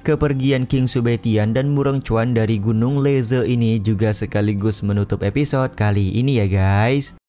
Kepergian King Subaitian dan Mu Rongchuan dari Gunung Leze ini juga sekaligus menutup episode kali ini ya guys.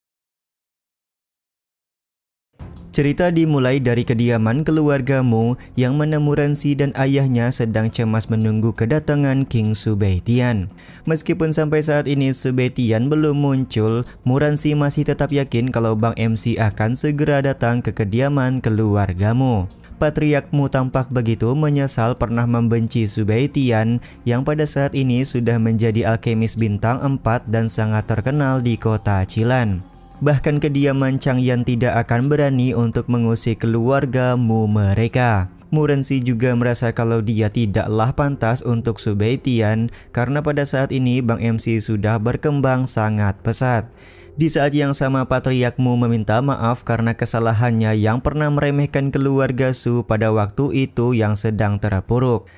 Cerita dimulai dari kediaman keluarga Mu, yang mana Mu Ranxi dan ayahnya sedang cemas menunggu kedatangan King Subaitian. Meskipun sampai saat ini Subaitian belum muncul, Mu Ranxi masih tetap yakin kalau Bang MC akan segera datang ke kediaman keluarga Mu. Patriark Mu tampak begitu menyesal pernah membenci Subaitian yang pada saat ini sudah menjadi alkemis bintang 4 dan sangat terkenal di kota Chilan. Bahkan kediaman Changyan tidak akan berani untuk mengusik keluarga Mu mereka. Mu Ranxi juga merasa kalau dia tidaklah pantas untuk Subaitian karena pada saat ini Bang MC sudah berkembang sangat pesat. Di saat yang sama Patriark Mu meminta maaf karena kesalahannya yang pernah meremehkan keluarga Su pada waktu itu yang sedang terpuruk.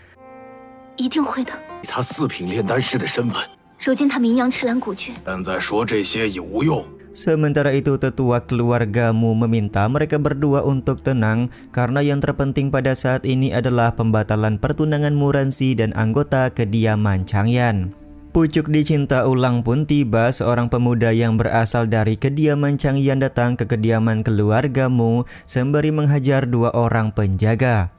Sementara itu tetua keluarga Mu meminta mereka berdua untuk tenang karena yang terpenting pada saat ini adalah pembatalan pertunangan Mu Ranxi dan anggota kediaman Changyan. Pucuk dicinta ulang pun tiba, seorang pemuda yang berasal dari kediaman Changyan datang ke kediaman keluarga Mu sembari menghajar 2 orang penjaga.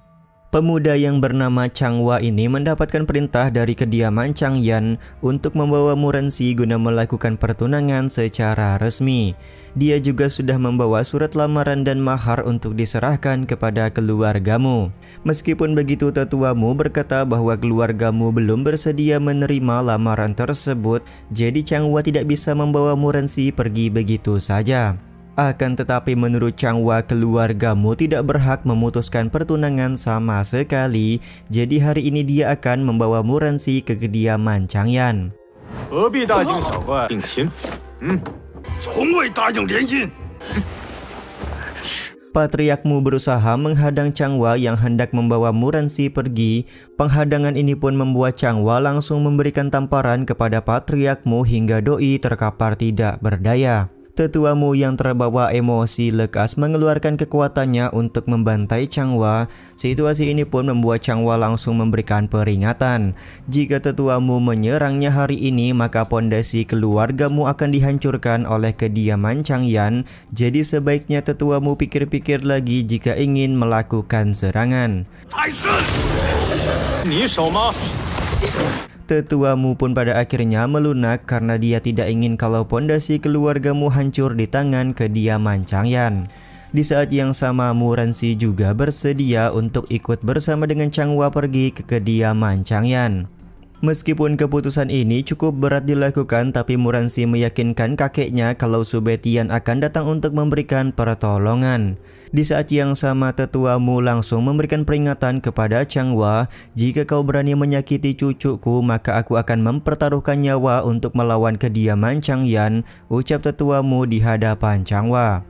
Pemuda yang bernama Changwa ini mendapatkan perintah dari kediaman Changyan untuk membawa Mu Ranxi guna melakukan pertunangan secara resmi. Dia juga sudah membawa surat lamaran dan mahar untuk diserahkan kepada keluarga Mu. Meskipun begitu, tetua Mu berkata bahwa keluarga Mu belum bersedia menerima lamaran tersebut, jadi Changwa tidak bisa membawa Mu Ranxi pergi begitu saja. Akan tetapi menurut Changwa, keluarga Mu tidak berhak memutuskan pertunangan sama sekali, jadi hari ini dia akan membawa Mu Ranxi ke kediaman Changyan. Patriark Mu berusaha menghadang Changwa yang hendak membawa Mu Ranxi pergi. Penghadangan ini pun membuat Changwa langsung memberikan tamparan kepada Patriark Mu hingga doi terkapar tidak berdaya. Tetua Mu yang terbawa emosi lekas mengeluarkan kekuatannya untuk membantai Changwa. Situasi ini pun membuat Changwa langsung memberikan peringatan. Jika tetua Mu menyerangnya hari ini, maka pondasi keluarga Mu akan dihancurkan oleh kediaman Changyan. Jadi sebaiknya tetua Mu pikir-pikir lagi jika ingin melakukan serangan. Tetua Mu pun pada akhirnya melunak karena dia tidak ingin kalau pondasi keluarga Mu hancur di tangan kediaman Changyan. Di saat yang sama Mu Ranxi juga bersedia untuk ikut bersama dengan Changwa pergi ke kediaman Changyan. Meskipun keputusan ini cukup berat dilakukan, tapi Mu Ranxi meyakinkan kakeknya kalau Subaitian akan datang untuk memberikan pertolongan. Di saat yang sama tetua Mu langsung memberikan peringatan kepada Changwa, jika kau berani menyakiti cucuku maka aku akan mempertaruhkan nyawa untuk melawan kediaman Changyan, ucap tetua Mu di hadapan Changwa.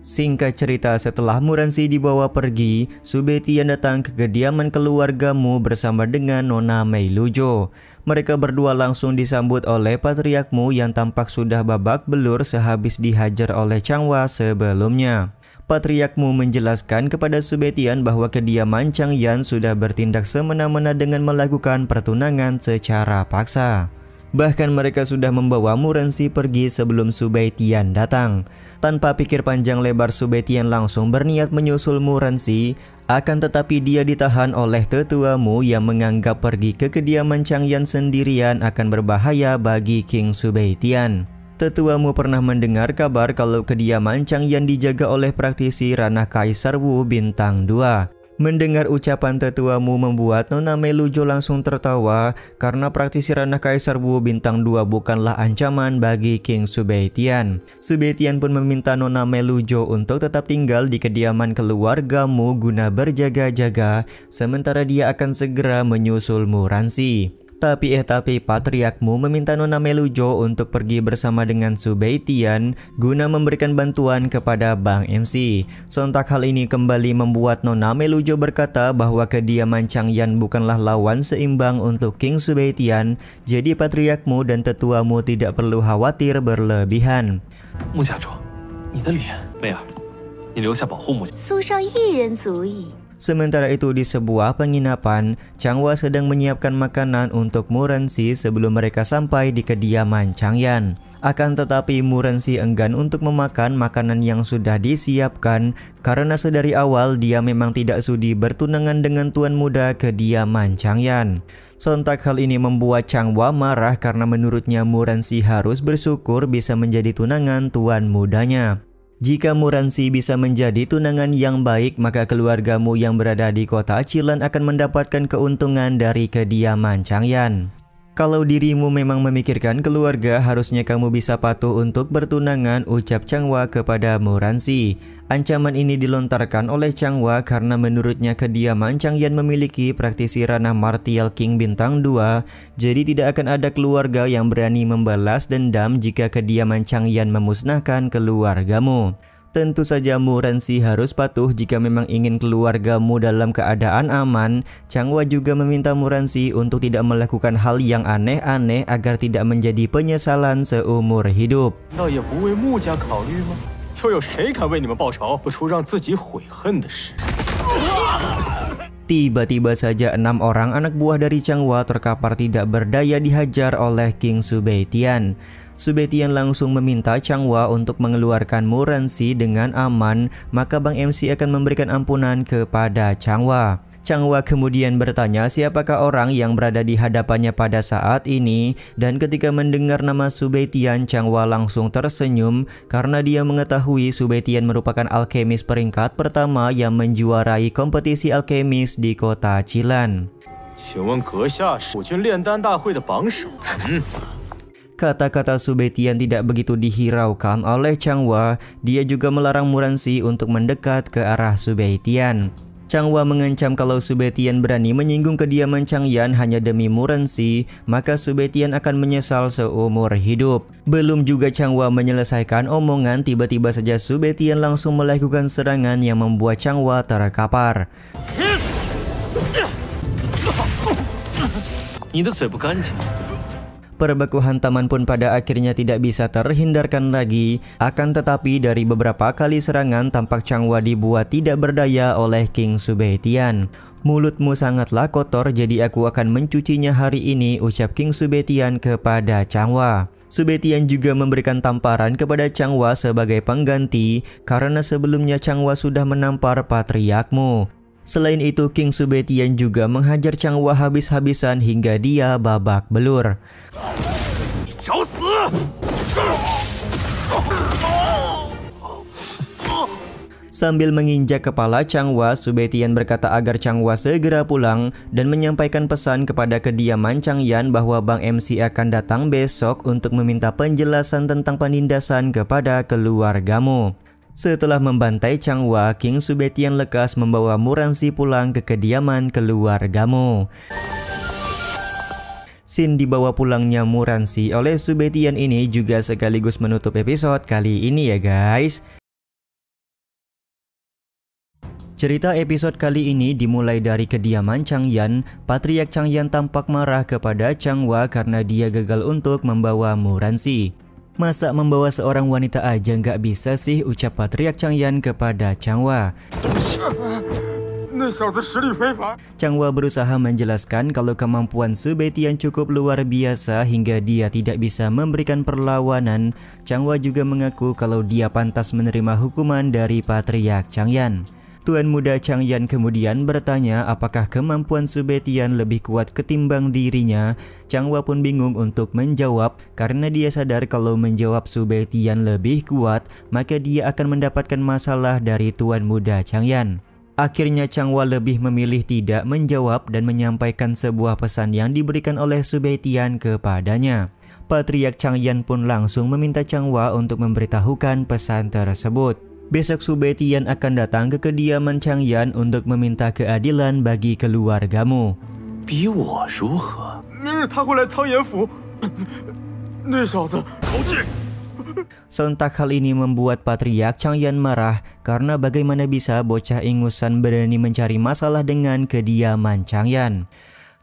Singkat cerita, setelah Muransi dibawa pergi, Subetian datang ke kediaman keluarga Mu bersama dengan Nona Meilujo. Mereka berdua langsung disambut oleh Patriark Mu yang tampak sudah babak belur sehabis dihajar oleh Changhua sebelumnya. Patriark Mu menjelaskan kepada Subetian bahwa kediaman Changyan sudah bertindak semena-mena dengan melakukan pertunangan secara paksa. Bahkan mereka sudah membawa Muransi pergi sebelum Subetian datang. Tanpa pikir panjang lebar, Subetian langsung berniat menyusul Muransi. Akan tetapi dia ditahan oleh tetua Mu yang menganggap pergi ke kediaman Changyan sendirian akan berbahaya bagi King Subetian. Tetua Mu pernah mendengar kabar kalau kediaman Changyan dijaga oleh praktisi ranah Kaisar Wu bintang 2. Mendengar ucapan tetua Mu membuat Nona Meilujo langsung tertawa karena praktisi ranah Kaisar Wu bintang 2 bukanlah ancaman bagi King Subetian. Subetian pun meminta Nona Meilujo untuk tetap tinggal di kediaman keluarga Mu guna berjaga-jaga sementara dia akan segera menyusul Muransi. Tapi Patriark Mu meminta Nona Meilujo untuk pergi bersama dengan Subetian guna memberikan bantuan kepada Bang MC. Sontak hal ini kembali membuat Nona Meilujo berkata bahwa kediaman Changyan bukanlah lawan seimbang untuk King Subetian, jadi Patriark Mu dan tetua Mu tidak perlu khawatir berlebihan. 穆家主，你的脸，梅儿，你留下保护穆家。苏少一人足矣。 Sementara itu di sebuah penginapan, Changhua sedang menyiapkan makanan untuk Muransi sebelum mereka sampai di kediaman Changyan. Akan tetapi Muransi enggan untuk memakan makanan yang sudah disiapkan karena sedari awal dia memang tidak sudi bertunangan dengan tuan muda kediaman Changyan. Sontak hal ini membuat Changhua marah karena menurutnya Muransi harus bersyukur bisa menjadi tunangan tuan mudanya. Jika Muransi bisa menjadi tunangan yang baik, maka keluargamu yang berada di kota Chilan akan mendapatkan keuntungan dari kediaman Changyan. Kalau dirimu memang memikirkan keluarga, harusnya kamu bisa patuh untuk bertunangan, ucap Changhua kepada Muransi. Ancaman ini dilontarkan oleh Changhua karena menurutnya kediaman Changyan memiliki praktisi ranah martial King bintang 2, jadi tidak akan ada keluarga yang berani membalas dendam jika kediaman Changyan memusnahkan keluargamu. Tentu saja Muransi harus patuh jika memang ingin keluargamu dalam keadaan aman. Changhua juga meminta Muransi untuk tidak melakukan hal yang aneh-aneh agar tidak menjadi penyesalan seumur hidup. Tiba-tiba saja 6 orang anak buah dari Changhua terkapar tidak berdaya dihajar oleh King Subetian. Subetian langsung meminta Changhua untuk mengeluarkan Muransi dengan aman, maka Bang MC akan memberikan ampunan kepada Changhua. Changhua kemudian bertanya siapakah orang yang berada di hadapannya pada saat ini, dan ketika mendengar nama Subetian, Changhua langsung tersenyum karena dia mengetahui Subetian merupakan alkemis peringkat pertama yang menjuarai kompetisi alkemis di kota Chilan. Kata-kata Subetian tidak begitu dihiraukan oleh Changhua. Dia juga melarang Muransi untuk mendekat ke arah Subetian. Changhua mengancam kalau Subetian berani menyinggung kediaman Changyan hanya demi Muransi, maka Subetian akan menyesal seumur hidup. Belum juga Changhua menyelesaikan omongan, tiba-tiba saja Subetian langsung melakukan serangan yang membuat Changhua terkapar. Perbaku hantaman pun pada akhirnya tidak bisa terhindarkan lagi. Akan tetapi dari beberapa kali serangan tampak Changhua dibuat tidak berdaya oleh King Subetian. Mulutmu sangatlah kotor, jadi aku akan mencucinya hari ini, ucap King Subetian kepada Changhua. Subetian juga memberikan tamparan kepada Changhua sebagai pengganti karena sebelumnya Changhua sudah menampar Patriark Mu. Selain itu, King Subetian juga menghajar Changhua habis-habisan hingga dia babak belur. Sambil menginjak kepala Changhua, Subetian berkata agar Changhua segera pulang dan menyampaikan pesan kepada kediaman Changyan bahwa Bang MC akan datang besok untuk meminta penjelasan tentang penindasan kepada keluargamu. Setelah membantai Changhua, King Subetian lekas membawa Muransi pulang ke kediaman keluargamu. Scene dibawa pulangnya Muransi oleh Subetian ini juga sekaligus menutup episode kali ini ya guys. Cerita episode kali ini dimulai dari kediaman Changyan. Patriark Changyan tampak marah kepada Changhua karena dia gagal untuk membawa Muransi. Masa membawa seorang wanita aja nggak bisa sih, ucap Patriark Changyan kepada Changhua. Changhua berusaha menjelaskan kalau kemampuan Su Beitian cukup luar biasa hingga dia tidak bisa memberikan perlawanan. Changhua juga mengaku kalau dia pantas menerima hukuman dari Patriark Changyan. Tuan muda Changyan kemudian bertanya apakah kemampuan Su Beitian lebih kuat ketimbang dirinya. Changhua pun bingung untuk menjawab karena dia sadar kalau menjawab Su Beitian lebih kuat maka dia akan mendapatkan masalah dari tuan muda Changyan. Akhirnya Changhua lebih memilih tidak menjawab dan menyampaikan sebuah pesan yang diberikan oleh Su Beitian kepadanya. Patriark Changyan pun langsung meminta Changhua untuk memberitahukan pesan tersebut. Besok Su Beitian akan datang ke kediaman Changyan untuk meminta keadilan bagi keluargamu. Sontak hal ini membuat Patriark Changyan marah karena bagaimana bisa bocah ingusan berani mencari masalah dengan kediaman Changyan.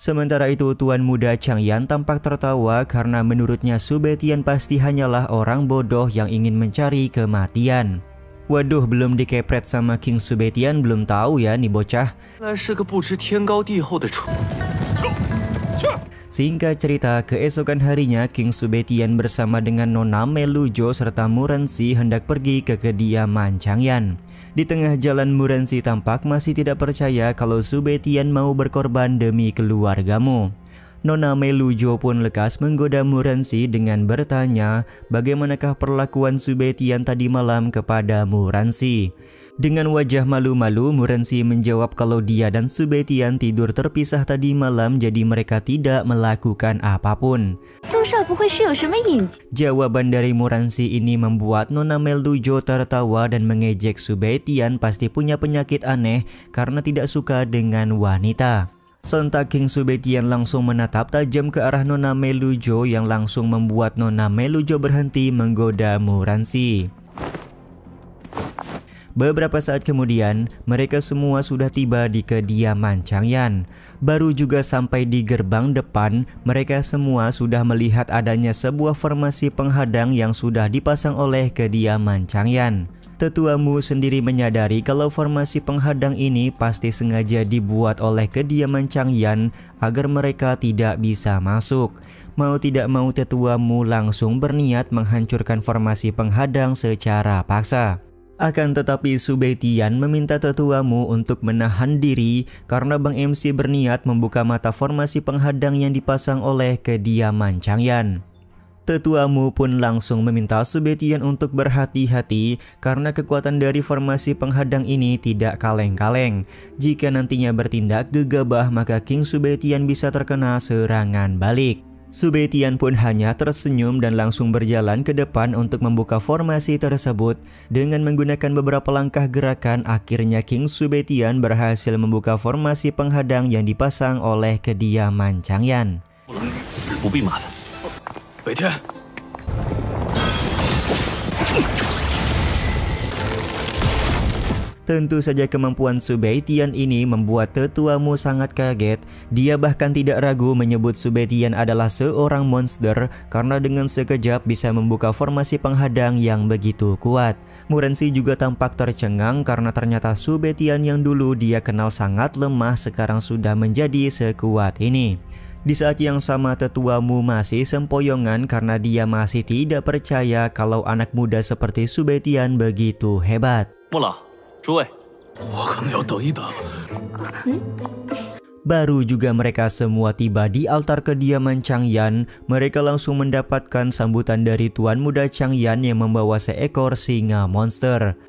Sementara itu tuan muda Changyan tampak tertawa karena menurutnya Su Beitian pasti hanyalah orang bodoh yang ingin mencari kematian. Waduh, belum dikepret sama King Su Beitian, belum tahu ya nih bocah. Singkat cerita, keesokan harinya King Su Beitian bersama dengan Nona Melujo serta Muransi hendak pergi ke kediaman Changyan. Di tengah jalan Muransi tampak masih tidak percaya kalau Su Beitian mau berkorban demi keluargamu. Nona Melujo pun lekas menggoda Muransi dengan bertanya bagaimanakah perlakuan Su Beitian tadi malam kepada Muransi. Dengan wajah malu-malu, Muransi menjawab kalau dia dan Su Beitian tidur terpisah tadi malam jadi mereka tidak melakukan apapun. Jawaban dari Muransi ini membuat Nona Melujo tertawa dan mengejek Su Beitian pasti punya penyakit aneh karena tidak suka dengan wanita. Sontak King Su Beitian langsung menatap tajam ke arah Nona Melujo yang langsung membuat Nona Melujo berhenti menggoda Muransi. Beberapa saat kemudian, mereka semua sudah tiba di kediaman Changyan. Baru juga sampai di gerbang depan, mereka semua sudah melihat adanya sebuah formasi penghadang yang sudah dipasang oleh kediaman Changyan. Tetuamu sendiri menyadari kalau formasi penghadang ini pasti sengaja dibuat oleh kediaman Changyan agar mereka tidak bisa masuk. Mau tidak mau tetuamu langsung berniat menghancurkan formasi penghadang secara paksa. Akan tetapi Su Beitian meminta tetuamu untuk menahan diri karena Bang MC berniat membuka mata formasi penghadang yang dipasang oleh kediaman Changyan. Tetuamu pun langsung meminta Su Beitian untuk berhati-hati karena kekuatan dari formasi penghadang ini tidak kaleng-kaleng. Jika nantinya bertindak gegabah maka King Su Beitian bisa terkena serangan balik. Su Beitian pun hanya tersenyum dan langsung berjalan ke depan untuk membuka formasi tersebut. Dengan menggunakan beberapa langkah gerakan, akhirnya King Su Beitian berhasil membuka formasi penghadang yang dipasang oleh kediaman Changyan. Tentu saja kemampuan Su Beitian ini membuat tetuamu sangat kaget. Dia bahkan tidak ragu menyebut Su Beitian adalah seorang monster karena dengan sekejap bisa membuka formasi penghadang yang begitu kuat. Muransi juga tampak tercengang karena ternyata Su Beitian yang dulu dia kenal sangat lemah sekarang sudah menjadi sekuat ini. Di saat yang sama tetuamu masih sempoyongan karena dia masih tidak percaya kalau anak muda seperti Su Beitian begitu hebat. Baru juga mereka semua tiba di altar kediaman Changyan, mereka langsung mendapatkan sambutan dari tuan muda Changyan yang membawa seekor singa monster.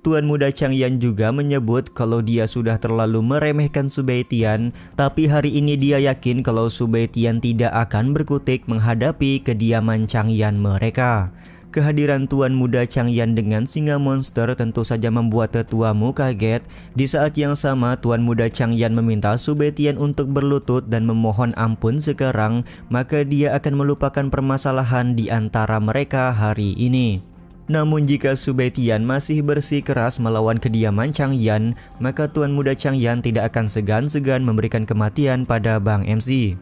Tuan muda Changyan juga menyebut kalau dia sudah terlalu meremehkan Su Beitian, tapi hari ini dia yakin kalau Su Beitian tidak akan berkutik menghadapi kediaman Changyan mereka. Kehadiran tuan muda Changyan dengan singa monster tentu saja membuat tetuamu kaget. Di saat yang sama, tuan muda Changyan meminta Su Beitian untuk berlutut dan memohon ampun sekarang, maka dia akan melupakan permasalahan di antara mereka hari ini. Namun jika Su Baitian masih bersikeras melawan kediaman Chang Yan, maka Tuan Muda Chang Yan tidak akan segan-segan memberikan kematian pada Bang MC.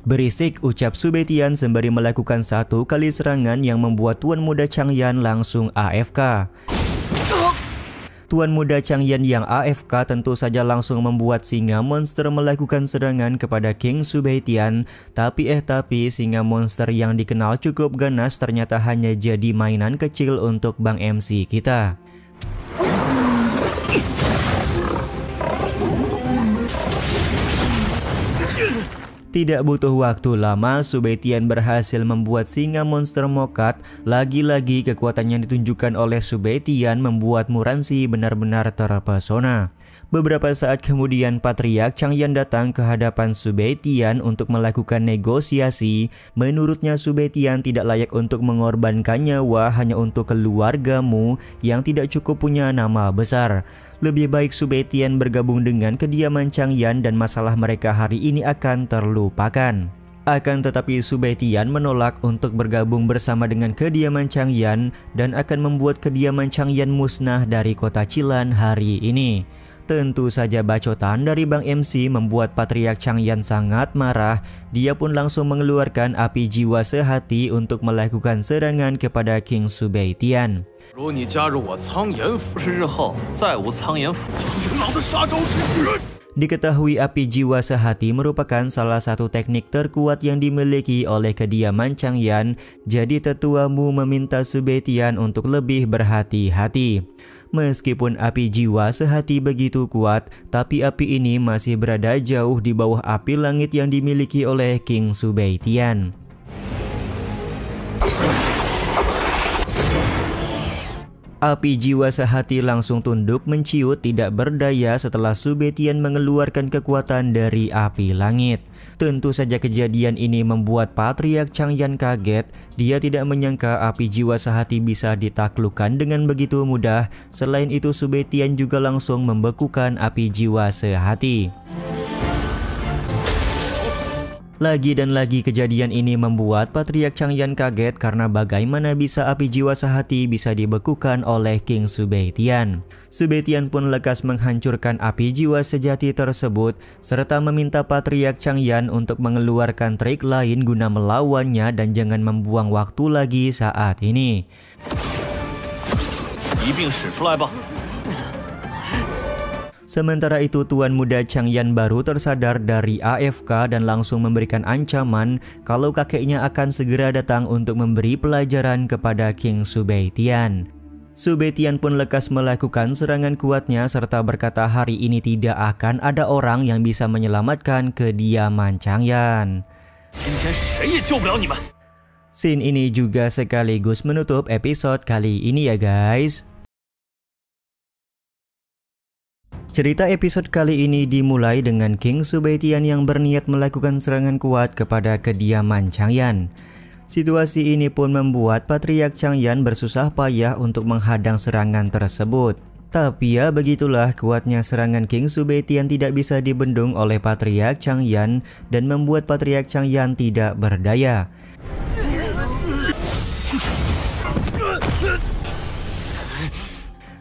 Berisik, ucap Su Baitian sembari melakukan satu kali serangan yang membuat Tuan Muda Chang Yan langsung AFK. Tuan Muda Chang Yan yang AFK tentu saja langsung membuat singa monster melakukan serangan kepada King Su Baitian. Tapi singa monster yang dikenal cukup ganas ternyata hanya jadi mainan kecil untuk Bang MC kita. Tidak butuh waktu lama, Su Baitian berhasil membuat singa monster mokat. Lagi-lagi kekuatan yang ditunjukkan oleh Su Baitian membuat Muransi benar-benar terpesona. Beberapa saat kemudian Patriark Chang Yan datang ke hadapan Su Baitian untuk melakukan negosiasi. Menurutnya Su Baitian tidak layak untuk mengorbankan nyawa hanya untuk keluargamu yang tidak cukup punya nama besar. Lebih baik Su Baitian bergabung dengan kediaman Chang Yan dan masalah mereka hari ini akan terlupakan. Akan tetapi Su Baitian menolak untuk bergabung bersama dengan kediaman Chang Yan dan akan membuat kediaman Chang Yan musnah dari kota Chilan hari ini. Tentu saja bacotan dari Bang MC membuat Patriark Chang Yan sangat marah. Dia pun langsung mengeluarkan api jiwa sehati untuk melakukan serangan kepada King Su Baitian. Diketahui api jiwa sehati merupakan salah satu teknik terkuat yang dimiliki oleh kediaman Chang Yan. Jadi tetuamu meminta Su Baitian untuk lebih berhati-hati. Meskipun api jiwa sehati begitu kuat, tapi api ini masih berada jauh di bawah api langit yang dimiliki oleh King Su Baitian. Api jiwa sehati langsung tunduk menciut tidak berdaya setelah Su Baitian mengeluarkan kekuatan dari api langit. Tentu saja kejadian ini membuat Patriark Chang Yan kaget. Dia tidak menyangka api jiwa sehati bisa ditaklukkan dengan begitu mudah. Selain itu Su Baitian juga langsung membekukan api jiwa sehati. Lagi dan lagi kejadian ini membuat Patriark Chang Yan kaget karena bagaimana bisa api jiwa sehati bisa dibekukan oleh King Su Baitian. Su Baitian pun lekas menghancurkan api jiwa sejati tersebut serta meminta Patriark Chang Yan untuk mengeluarkan trik lain guna melawannya dan jangan membuang waktu lagi saat ini. Sementara itu Tuan Muda Chang Yan baru tersadar dari AFK dan langsung memberikan ancaman kalau kakeknya akan segera datang untuk memberi pelajaran kepada King Su Baitian. Su Baitian pun lekas melakukan serangan kuatnya serta berkata hari ini tidak akan ada orang yang bisa menyelamatkan kediaman Chang Yan. Scene ini juga sekaligus menutup episode kali ini ya guys. Cerita episode kali ini dimulai dengan King Su Baitian yang berniat melakukan serangan kuat kepada kediaman Chang Yan. Situasi ini pun membuat Patriark Chang Yan bersusah payah untuk menghadang serangan tersebut. Tapi ya begitulah kuatnya serangan King Su Baitian tidak bisa dibendung oleh Patriark Chang Yan dan membuat Patriark Chang Yan tidak berdaya.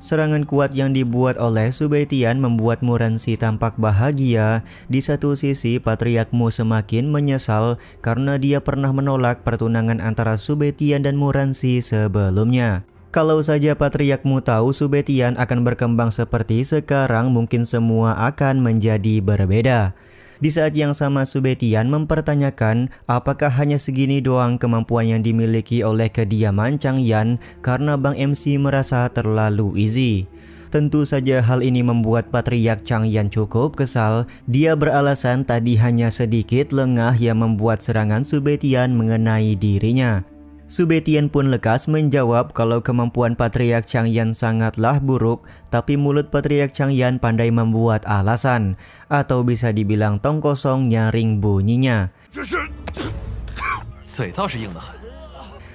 Serangan kuat yang dibuat oleh Su Baitian membuat Muransi tampak bahagia. Di satu sisi Patriark Mu semakin menyesal karena dia pernah menolak pertunangan antara Su Baitian dan Muransi sebelumnya. Kalau saja Patriark Mu tahu Su Baitian akan berkembang seperti sekarang, mungkin semua akan menjadi berbeda. Di saat yang sama Su Baitian mempertanyakan apakah hanya segini doang kemampuan yang dimiliki oleh kediaman Chang Yan karena Bang MC merasa terlalu easy. Tentu saja hal ini membuat Patriark Chang Yan cukup kesal. Dia beralasan tadi hanya sedikit lengah yang membuat serangan Su Baitian mengenai dirinya. Su Baitian pun lekas menjawab kalau kemampuan Patriark Chang Yan sangatlah buruk, tapi mulut Patriark Chang Yan pandai membuat alasan, atau bisa dibilang tong kosong nyaring bunyinya.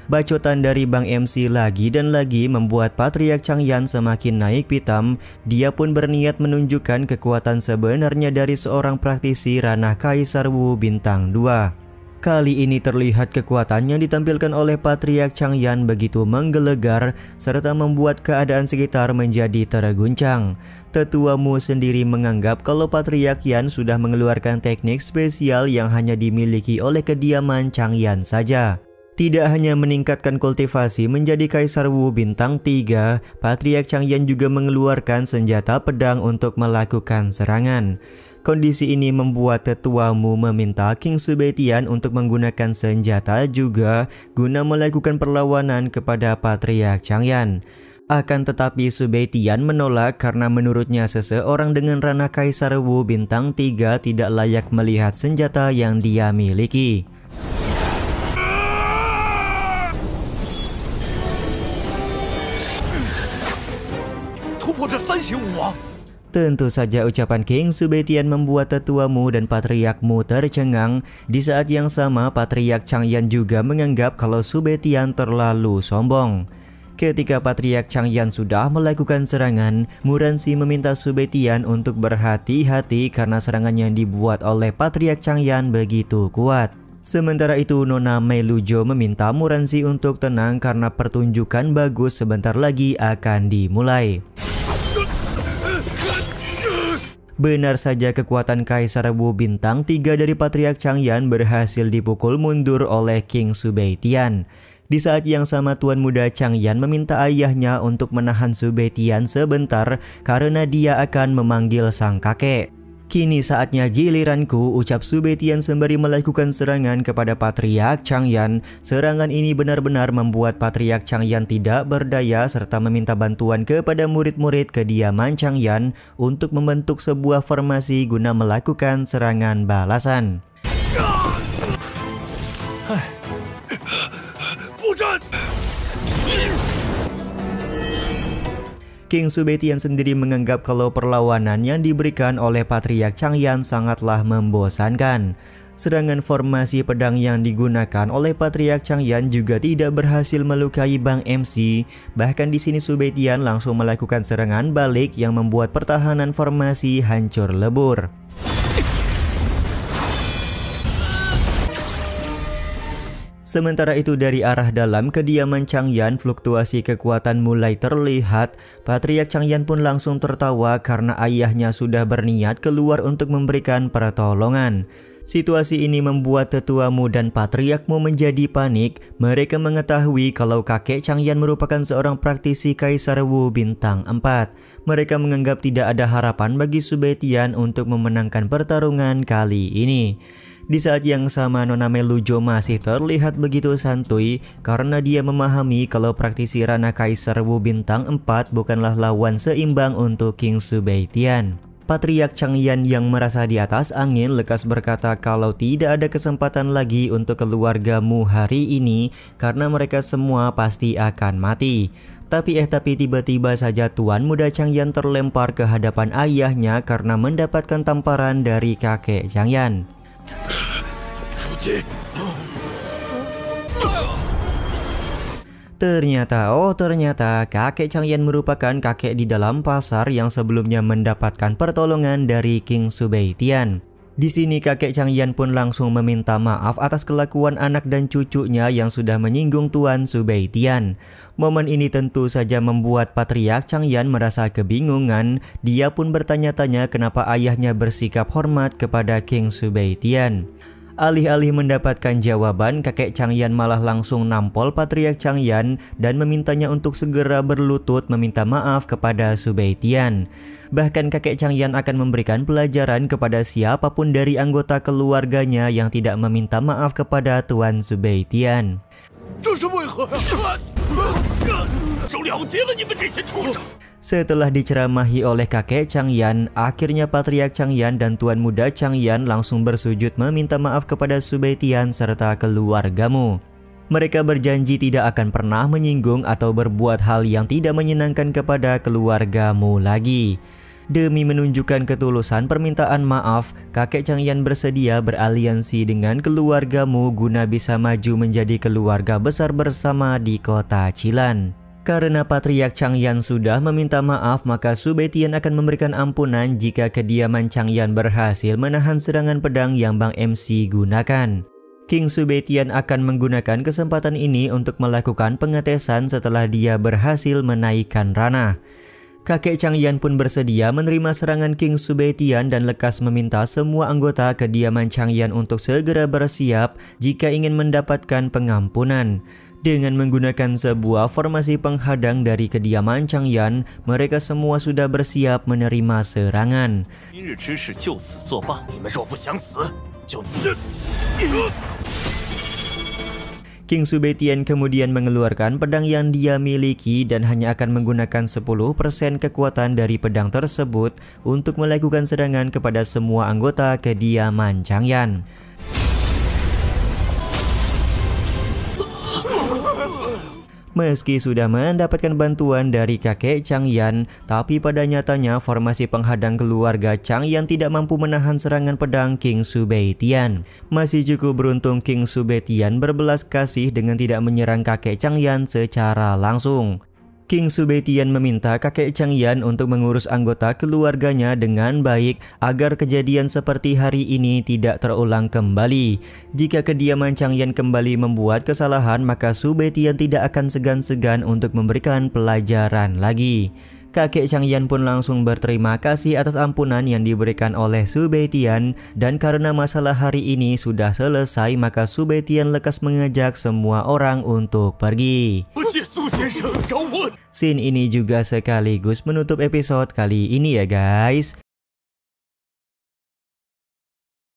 Bacotan dari Bang MC lagi dan lagi membuat Patriark Chang Yan semakin naik pitam. Dia pun berniat menunjukkan kekuatan sebenarnya dari seorang praktisi ranah Kaisar Wu bintang 2. Kali ini terlihat kekuatan yang ditampilkan oleh Patriark Changyan begitu menggelegar serta membuat keadaan sekitar menjadi terguncang. Tetua Mu sendiri menganggap kalau Patriark Yan sudah mengeluarkan teknik spesial yang hanya dimiliki oleh kediaman Changyan saja. Tidak hanya meningkatkan kultivasi menjadi Kaisar Wu bintang 3, Patriark Changyan juga mengeluarkan senjata pedang untuk melakukan serangan. Kondisi ini membuat Tetua Mu meminta King Subetian untuk menggunakan senjata juga guna melakukan perlawanan kepada Patriark Changyan. Akan tetapi Subetian menolak karena menurutnya seseorang dengan ranah Kaisar Wu bintang 3 tidak layak melihat senjata yang dia miliki. Tentu saja ucapan King Subetian membuat Tetua Mu dan Patriark Mu tercengang. Di saat yang sama, Patriark Changyan juga menganggap kalau Subetian terlalu sombong. Ketika Patriark Changyan sudah melakukan serangan, Muransi meminta Subetian untuk berhati-hati karena serangan yang dibuat oleh Patriark Changyan begitu kuat. Sementara itu, Nona Melujo meminta Muransi untuk tenang karena pertunjukan bagus sebentar lagi akan dimulai. Benar saja kekuatan Kaisar Wu bintang 3 dari Patriark Changyan berhasil dipukul mundur oleh King Subetian. Di saat yang sama Tuan Muda Changyan meminta ayahnya untuk menahan Subetian sebentar karena dia akan memanggil sang kakek. Kini saatnya giliranku, ucap Subetian sembari melakukan serangan kepada Patriark Changyan. Serangan ini benar-benar membuat Patriark Changyan tidak berdaya serta meminta bantuan kepada murid-murid kediaman Changyan untuk membentuk sebuah formasi guna melakukan serangan balasan. King Subetian sendiri menganggap kalau perlawanan yang diberikan oleh Patriark Changyan sangatlah membosankan. Serangan formasi pedang yang digunakan oleh Patriark Changyan juga tidak berhasil melukai Bang MC. Bahkan di sini Subetian langsung melakukan serangan balik yang membuat pertahanan formasi hancur lebur. Sementara itu dari arah dalam kediaman Changyan, fluktuasi kekuatan mulai terlihat. Patriark Changyan pun langsung tertawa karena ayahnya sudah berniat keluar untuk memberikan pertolongan. Situasi ini membuat Tetua Mu dan Patriark Mu menjadi panik. Mereka mengetahui kalau kakek Changyan merupakan seorang praktisi Kaisar Wu bintang 4. Mereka menganggap tidak ada harapan bagi Subetian untuk memenangkan pertarungan kali ini. Di saat yang sama Nona Melujo masih terlihat begitu santuy karena dia memahami kalau praktisi ranah Kaisar Wu bintang 4 bukanlah lawan seimbang untuk King Subetian. Patriark Changyan yang merasa di atas angin lekas berkata kalau tidak ada kesempatan lagi untuk keluarga Mu hari ini karena mereka semua pasti akan mati. Tapi tiba-tiba saja Tuan Muda Changyan terlempar ke hadapan ayahnya karena mendapatkan tamparan dari kakek Changyan. Ternyata kakek Changyan merupakan kakek di dalam pasar yang sebelumnya mendapatkan pertolongan dari King Subetian. Di sini kakek Changyan pun langsung meminta maaf atas kelakuan anak dan cucunya yang sudah menyinggung Tuan Subetian. Momen ini tentu saja membuat Patriark Changyan merasa kebingungan. Dia pun bertanya-tanya kenapa ayahnya bersikap hormat kepada King Subetian. Alih-alih mendapatkan jawaban, kakek Changyan malah langsung nampol Patriark Changyan dan memintanya untuk segera berlutut meminta maaf kepada Subetian. Bahkan kakek Changyan akan memberikan pelajaran kepada siapapun dari anggota keluarganya yang tidak meminta maaf kepada Tuan Subetian. Setelah diceramahi oleh kakek Changyan, akhirnya Patriark Changyan dan Tuan Muda Changyan langsung bersujud meminta maaf kepada Subetian serta keluargamu. Mereka berjanji tidak akan pernah menyinggung atau berbuat hal yang tidak menyenangkan kepada keluargamu lagi. Demi menunjukkan ketulusan permintaan maaf, kakek Changyan bersedia beraliansi dengan keluargamu guna bisa maju menjadi keluarga besar bersama di kota Chilan. Karena Patriark Changyan sudah meminta maaf, maka Subetian akan memberikan ampunan jika kediaman Changyan berhasil menahan serangan pedang yang Bang MC gunakan. King Subetian akan menggunakan kesempatan ini untuk melakukan pengetesan setelah dia berhasil menaikkan ranah. Kakek Changyan pun bersedia menerima serangan King Subetian dan lekas meminta semua anggota kediaman Changyan untuk segera bersiap jika ingin mendapatkan pengampunan. Dengan menggunakan sebuah formasi penghadang dari kediaman Changyan, mereka semua sudah bersiap menerima serangan. King Subetian kemudian mengeluarkan pedang yang dia miliki dan hanya akan menggunakan 10% kekuatan dari pedang tersebut untuk melakukan serangan kepada semua anggota kediaman Changyan. Meski sudah mendapatkan bantuan dari kakek Changyan, tapi pada nyatanya formasi penghadang keluarga Changyan tidak mampu menahan serangan pedang King Subetian. Masih cukup beruntung King Subetian berbelas kasih dengan tidak menyerang kakek Changyan secara langsung. King Subetian meminta kakek Changyan untuk mengurus anggota keluarganya dengan baik agar kejadian seperti hari ini tidak terulang kembali. Jika kediaman Changyan kembali membuat kesalahan, maka Subetian tidak akan segan-segan untuk memberikan pelajaran lagi. Kakek Changyan pun langsung berterima kasih atas ampunan yang diberikan oleh Subetian, dan karena masalah hari ini sudah selesai, maka Subetian lekas mengajak semua orang untuk pergi. Scene ini juga sekaligus menutup episode kali ini ya guys.